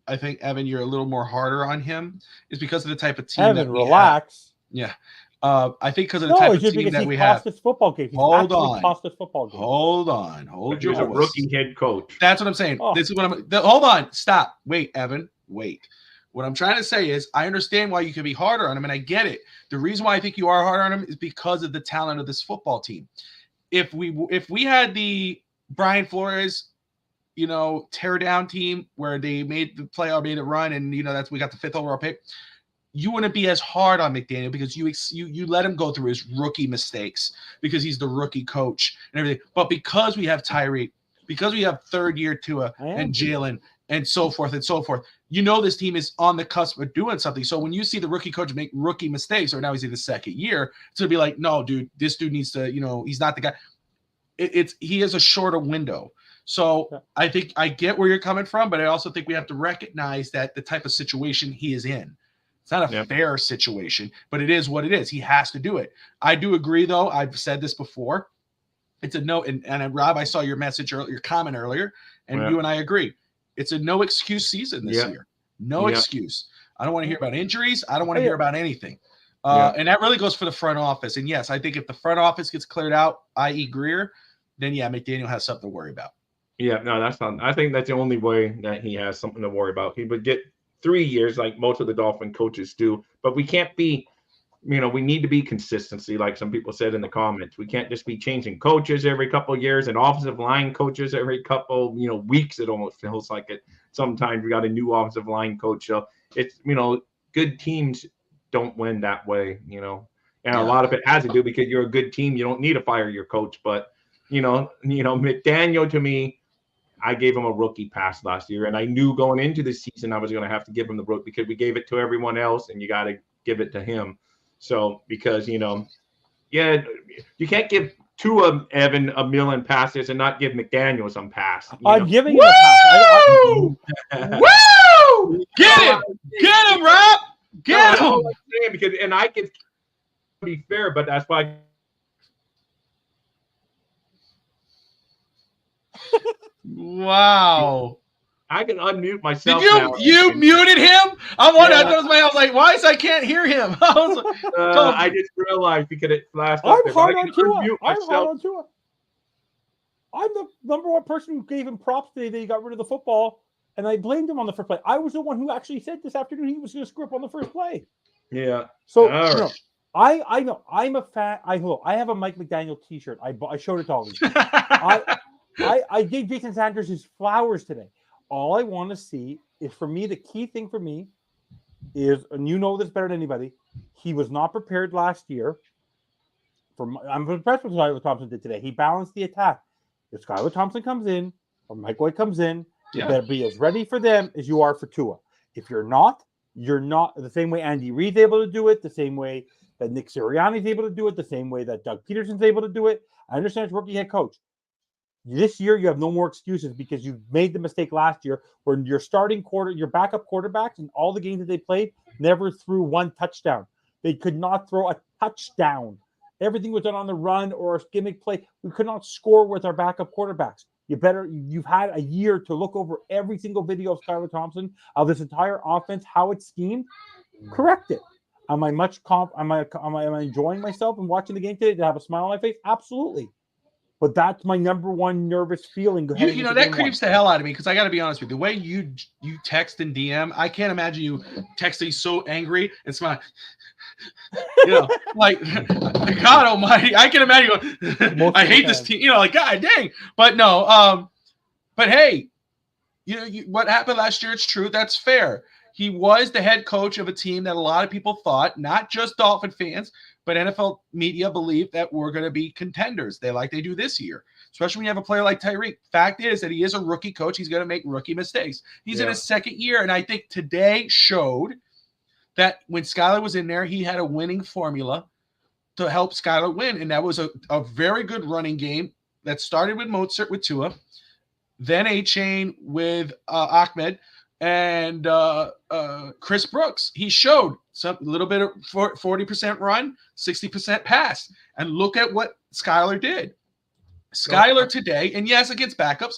I think, Evan, you're a little more harder on him is because of the type of team that we relax. Have. Yeah. I think because of the type of team that we have. Football game. Hold on. Hold your horse. A rookie head coach. That's what I'm saying. Oh. This is what hold on. Stop. Wait, Evan. Wait. What I'm trying to say is I understand why you can be harder on him, and I get it. The reason why I think you are harder on him is because of the talent of this football team. If we had the Brian Flores, tear down team where they made the playoff, made it run, and we got the 5th overall pick, you wouldn't be as hard on McDaniel because you let him go through his rookie mistakes because he's the rookie coach and everything. But because we have Tyreek, because we have third-year Tua and Jalen and so forth and so forth, this team is on the cusp of doing something. So when you see the rookie coach make rookie mistakes, or now he's in the second year, it's going to be like, no, dude, this dude needs to, he's not the guy. He has a shorter window. So I think I get where you're coming from, but I also think we have to recognize that the type of situation he is in. It's not a fair situation, but it is what it is. He has to do it. I do agree, though. I've said this before. It's a no. And Rob, I saw your message earlier, your comment earlier, and you and I agree. It's a no excuse season this year. No excuse. I don't want to hear about injuries. I don't want to hear about anything. And that really goes for the front office. And yes, I think if the front office gets cleared out, i.e. Greer, then McDaniel has something to worry about. Yeah, no, that's not. I think that's the only way that he has something to worry about. He would get 3 years like most of the Dolphin coaches do, but we can't be, we need to be consistency, like some people said in the comments. We can't just be changing coaches every couple of years and offensive line coaches every couple, weeks. It almost feels like it. Sometimes we got a new offensive line coach. So it's, good teams don't win that way, and a lot of it has to do because you're a good team. You don't need to fire your coach, but McDaniel, to me, I gave him a rookie pass last year, and I knew going into the season I was going to have to give him the rookie because we gave it to everyone else, and you got to give it to him. So because you can't give Evan a million passes and not give McDaniel some pass. I'm giving him a pass. Woo! Get him, Rob. Get him. Because I can be fair, but that's why. Wow. I can unmute myself. Did you muted him? I was like, why is I can't hear him? I just realized because it flashed up. I'm hard on Tua. I'm the number one person who gave him props today that he got rid of the football, and I blamed him on the first play. I was the one who actually said this afternoon he was going to screw up on the first play. Yeah. So I know I'm a fan. I have a Mike McDaniel T-shirt. I showed it to all of you. I gave Jason Sanders his flowers today. All I want to see is, for me, the key thing for me is, and this better than anybody, he was not prepared last year. I'm impressed with what Skylar Thompson did today. He balanced the attack. If Skylar Thompson comes in or Mike White comes in, you better be as ready for them as you are for Tua. If you're not the same way Andy Reid's able to do it, the same way that Nick Sirianni's able to do it, the same way that Doug Peterson's able to do it. I understand it's rookie head coach. This year, you have no more excuses because you made the mistake last year where your backup quarterbacks in all the games that they played never threw one touchdown. They could not throw a touchdown. Everything was done on the run or a gimmick play. We could not score with our backup quarterbacks. You've had a year to look over every single video of Skylar Thompson, of this entire offense, how it's schemed. Correct it. Am I enjoying myself and watching the game today to have a smile on my face? Absolutely. But that's my number one nervous feeling. That creeps the hell out of me because I got to be honest with you. The way you text and DM, I can't imagine you texting so angry and smile. Like God Almighty, I can imagine going, I hate this team. Like God dang. But no, but hey, what happened last year? It's true. That's fair. He was the head coach of a team that a lot of people thought, not just Dolphin fans, but NFL media believed that we're going to be contenders. They do this year, especially when you have a player like Tyreek. Fact is that he is a rookie coach. He's going to make rookie mistakes. He's in his second year. And I think today showed that when Skylar was in there, he had a winning formula to help Skylar win. And that was a very good running game that started with Mozart with Tua, then A-Chain with Ahmed, and Chris Brooks. He showed a little bit of 40% run, 60% pass. And look at what Skylar did. Skylar today, and yes, against backups,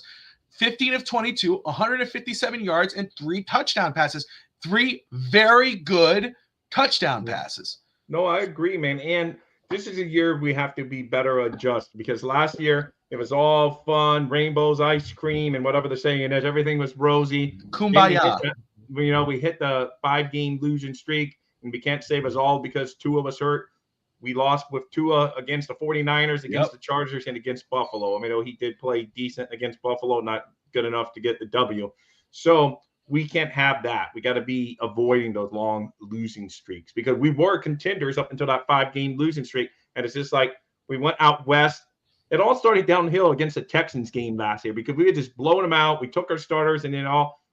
15 of 22, 157 yards, and 3 touchdown passes. 3 very good touchdown passes. No, I agree, man. And this is a year we have to be better adjust, because last year it was all fun, rainbows, ice cream, and whatever the saying is. Everything was rosy. Kumbaya. We hit the 5-game losing streak, and we can't say it was all because Tua was hurt. We lost with Tua against the 49ers, against the Chargers, and against Buffalo. I mean, he did play decent against Buffalo, not good enough to get the W. So we can't have that. We got to be avoiding those long losing streaks, because we were contenders up until that 5-game losing streak. And it's just like we went out west. It all started downhill against the Texans game last year, because we were just blowing them out. We took our starters, and then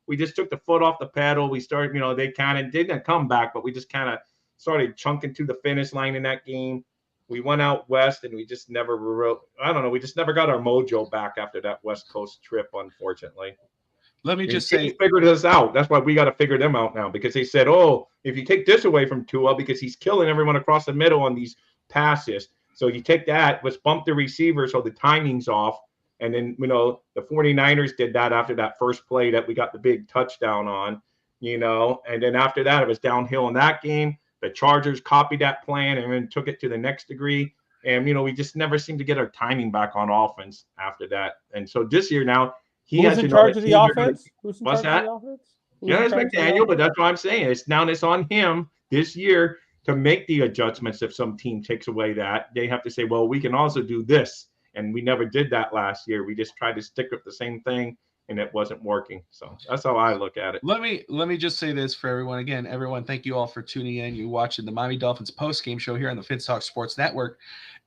we just took the foot off the pedal. We started, they kind of didn't come back, but we just kind of started chunking to the finish line in that game. We went out west, and we just never we just never got our mojo back after that West Coast trip, unfortunately. Let me just say, figured us out. That's why we got to figure them out now, because they said, if you take this away from Tua, because he's killing everyone across the middle on these passes. So you take that, let's bump the receiver so the timing's off. And then, the 49ers did that after that first play that we got the big touchdown on, and then after that, it was downhill in that game. The Chargers copied that plan and then took it to the next degree. And, we just never seemed to get our timing back on offense after that. And so this year now, who's in charge of the offense? What's that? Yeah, it's McDaniel, but that's what I'm saying. It's on him this year to make the adjustments. If some team takes away that, they have to say, well, we can also do this. And we never did that last year. We just tried to stick with the same thing, and it wasn't working. So that's how I look at it. Let me just say this for everyone. Again, everyone, thank you all for tuning in. You're watching the Miami Dolphins Post Game show here on the FinTalk Sports Network.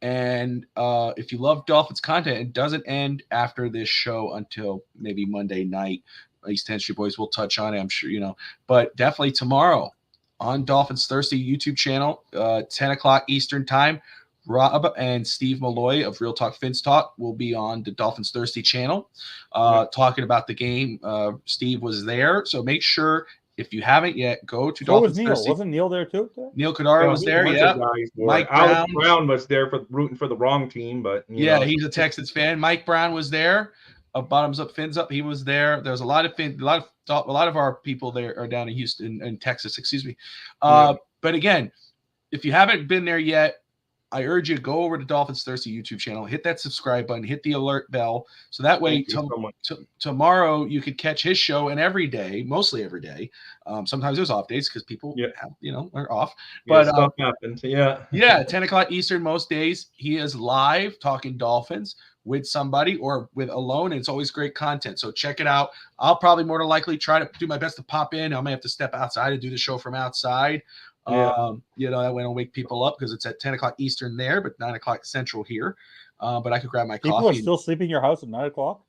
And if you love Dolphins content, it doesn't end after this show until maybe Monday night. East 10th Street Boys will touch on it, I'm sure, but definitely tomorrow on Dolphins Thursday YouTube channel, 10 o'clock Eastern time. Rob and Steve Malloy of Real Talk Fins Talk will be on the Dolphins Thursday channel talking about the game. Steve was there, so make sure, if you haven't yet, go to Dolphins Thursday. Wasn't Neil there too? Neil Kadar was there, yeah. Mike Brown was there for rooting for the wrong team, but he's a Texans fan. Mike Brown was there. Bottoms Up, Fins Up. He was there. There's a lot of our people there are down in Houston and Texas. Excuse me. But again, if you haven't been there yet, I urge you to go over to Dolphins Thursday YouTube channel, hit that subscribe button, hit the alert bell, so that way tomorrow you could catch his show. And every day, mostly every day, sometimes there's off days because people are off. But stuff happens. 10 o'clock Eastern most days. He is live talking Dolphins with somebody or with alone. And it's always great content. So check it out. I'll probably more than likely try to do my best to pop in. I may have to step outside and do the show from outside. That way I don't wake people up because it's at 10 o'clock Eastern there, but 9 o'clock Central here. But I could grab my coffee. People are still sleeping in your house at 9 o'clock?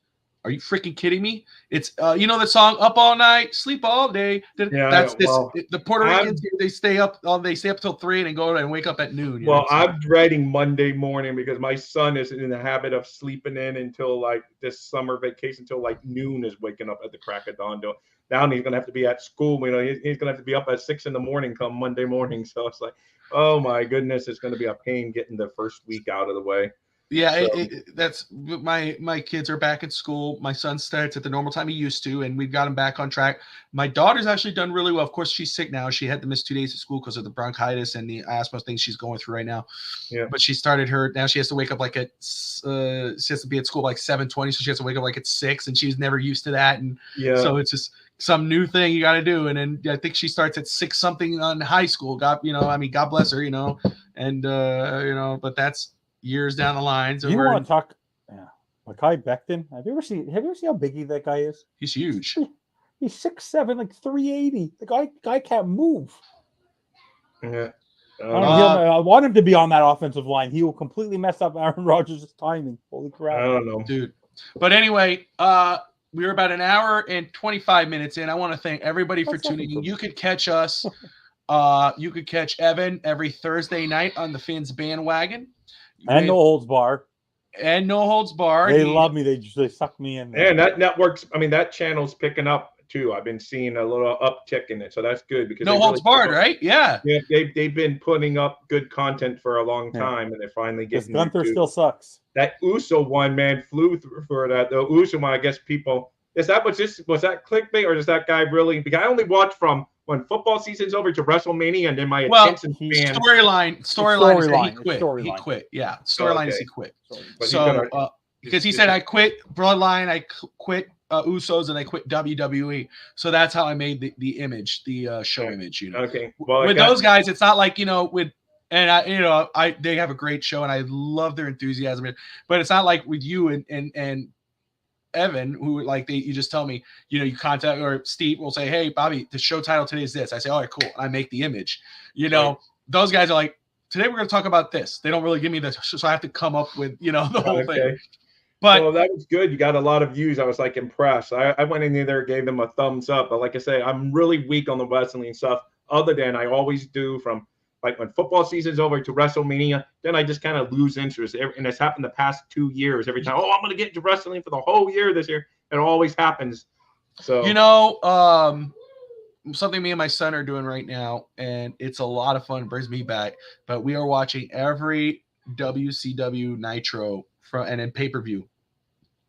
Are you freaking kidding me? It's the song "Up All Night, Sleep All Day." That's this. The Puerto Ricans, they stay up till 3 and then go and wake up at noon. I'm dreading Monday morning because my son is in the habit of sleeping in until like this summer vacation until like noon, is waking up at the crack of dawn. Now he's gonna have to be at school. He's gonna have to be up at 6 a.m. come Monday morning. So it's like, oh my goodness, it's gonna be a pain getting the first week out of the way. Yeah, that's my kids are back in school. My son starts at the normal time he used to, and we've got him back on track. My daughter's actually done really well. Of course, she's sick now. She had to miss 2 days of school because of the bronchitis and the asthma thing she's going through right now. Yeah. But she started now she has to wake up she has to be at school like 7:20, so she has to wake up like at 6, and she's never used to that. And so it's just some new thing you got to do. And then I think she starts at 6 something on high school. God bless her, and but that's years down the line. So you want to talk? Yeah, Mekhi Becton. Have you ever seen how big that guy is? He's huge. He's 6'7", like 380. The guy can't move. Yeah. I want him to be on that offensive line. He will completely mess up Aaron Rodgers' timing. Holy crap! I don't know, dude. But anyway, we're about an hour and 25 minutes in. I want to thank everybody for tuning in. You could catch us. You could catch Evan every Thursday night on the Fins bandwagon. And No Holds Bar. And No Holds Bar. They love me. They suck me in. And that network's. I mean, that channel's picking up too. I've been seeing a little uptick in it, so that's good because No Holds Barred, right? Yeah. Yeah, they've been putting up good content for a long time, and they're finally getting. Gunther still sucks. That Uso one, man, flew through for that. The Uso one, I guess people. Was that clickbait, or is that guy really? Because I only watch from when football season's over to WrestleMania, and then my attention span. Storyline is he quit. Yeah, storyline is he quit. So because he said I quit Bloodline, I quit Usos, and I quit WWE. So that's how I made the image, the show image. Okay. Well, with those guys, it's not like they have a great show, and I love their enthusiasm. But it's not like with you and Evan, who you just tell me, you contact, or Steve will say, hey, Bobby, the show title today is this. I say, all right, cool. And I make the image. Those guys are like, today we're going to talk about this. They don't really give me the, so I have to come up with, the whole thing. But that was good. You got a lot of views. I was impressed. I went in there, gave them a thumbs up. But like I say, I'm really weak on the wrestling stuff, other than I always do from when football season's over to WrestleMania, then I just kind of lose interest. And it's happened the past 2 years. Every time, I'm going to get into wrestling for the whole year this year. It always happens. So something me and my son are doing right now, and it's a lot of fun. It brings me back. But we are watching every WCW Nitro and then pay-per-view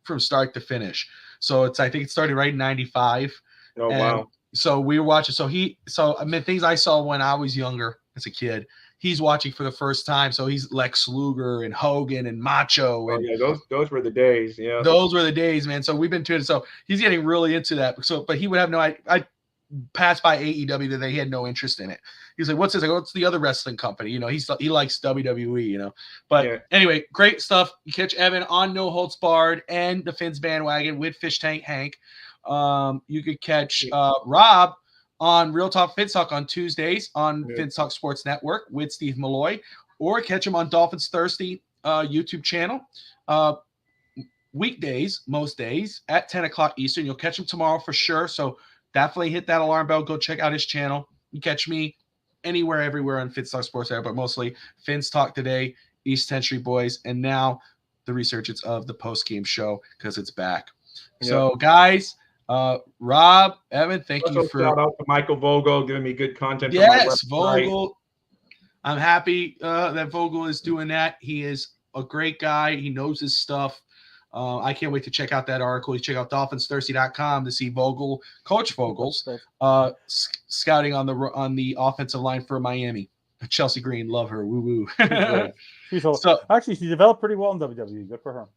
from start to finish. So I think it started right in 95. Oh, wow. So we were watching. Things I saw when I was younger as a kid, he's watching for the first time. So he's Lex Luger and Hogan and Macho. And those were the days. Yeah. Those were the days, man. So we've been to it. So he's getting really into that. But he would have no idea. I passed by AEW today. He had no interest in it. He's like, what's this? I go, it's the other wrestling company. He likes WWE, But anyway, great stuff. You catch Evan on No Holds Barred and the Fins bandwagon with Fish Tank Hank. You could catch Rob on Real Talk Fins Talk on Tuesdays on Fins Talk Sports Network with Steve Malloy, or catch him on Dolphins Thirsty YouTube channel. Weekdays, most days at 10 o'clock Eastern. You'll catch him tomorrow for sure. So definitely hit that alarm bell. Go check out his channel. You catch me anywhere, everywhere on Fins Talk Sports Network, but mostly Fins Talk Today, East Century Boys, and now the resurgence of the post game show because it's back. So guys. Rob, Evan, thank you for shout out to Michael Vogel giving me good content. Yes, Vogel. I'm happy that Vogel is doing that. He is a great guy. He knows his stuff. I can't wait to check out that article. You check out DolphinsThirsty.com to see Vogel, Coach Vogel's scouting on the offensive line for Miami. Chelsea Green, love her. Woo woo. Actually, she developed pretty well in WWE. Good for her.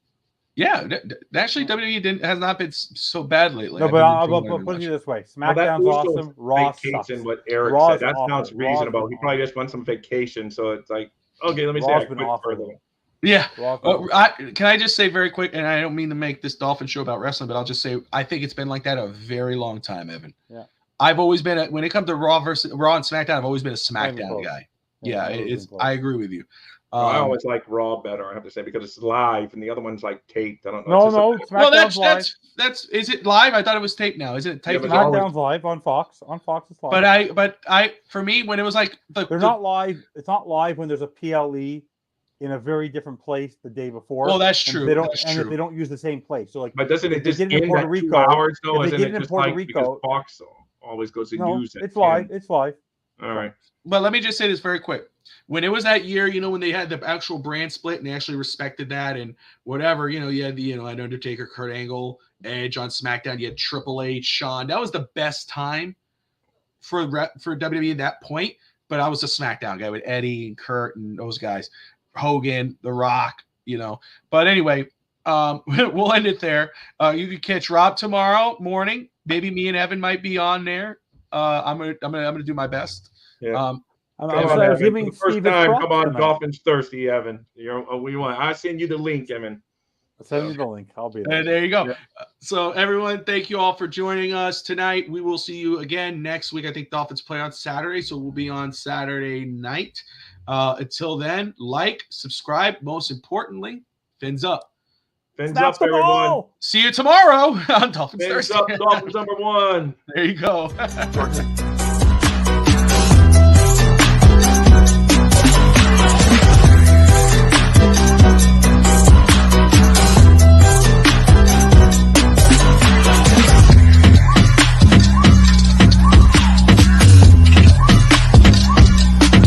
Yeah, actually, WWE has not been so bad lately. No, but put it this way: SmackDown's awesome. Raw sucks. What Eric said, that sounds reasonable. He probably just wants some vacation, so it's like, okay, let me say further. Yeah. Can I just say very quick, and I don't mean to make this Dolphin show about wrestling, but I'll just say I think it's been like that a very long time, Evan. Yeah. I've always been when it comes to Raw and SmackDown, I've always been a SmackDown guy. Yeah, I agree with you. I always like Raw better, I have to say, because it's live and the other one's like taped. I don't know. No. Well, that's is it live? I thought it was taped now. Is it taped? SmackDown's live on Fox. On Fox it's live. But I for me, when it was like they're not live. It's not live when there's a PLE in a very different place the day before. Well, that's true. If they don't use the same place. So like, but doesn't it just end in Puerto Rico? 2 hours though? Isn't it just like because Fox always goes to use it? It's live. It's live. All right. But let me just say this very quick. When it was that year, when they had the actual brand split and they actually respected that and whatever, you had the, Undertaker, Kurt Angle, Edge on SmackDown. You had Triple H, Shawn. That was the best time for WWE at that point. But I was a SmackDown guy with Eddie and Kurt and those guys, Hogan, The Rock, But anyway, we'll end it there. You can catch Rob tomorrow morning. Maybe me and Evan might be on there. I'm gonna do my best. Yeah. I'm Come on, sorry, I was Evan. giving For the first Steve his time, props come on, tonight. Dolphins thirsty, Evan. We want. I send you the link, Evan. Send me the link. I'll be there. And there you go. Yeah. So everyone, thank you all for joining us tonight. We will see you again next week. I think Dolphins play on Saturday, so we'll be on Saturday night. Until then, like, subscribe. Most importantly, fins up. Fins Snap up, the everyone. ball! See you tomorrow on Dolphins Fins Thursday. up, Dolphins #1. There you go.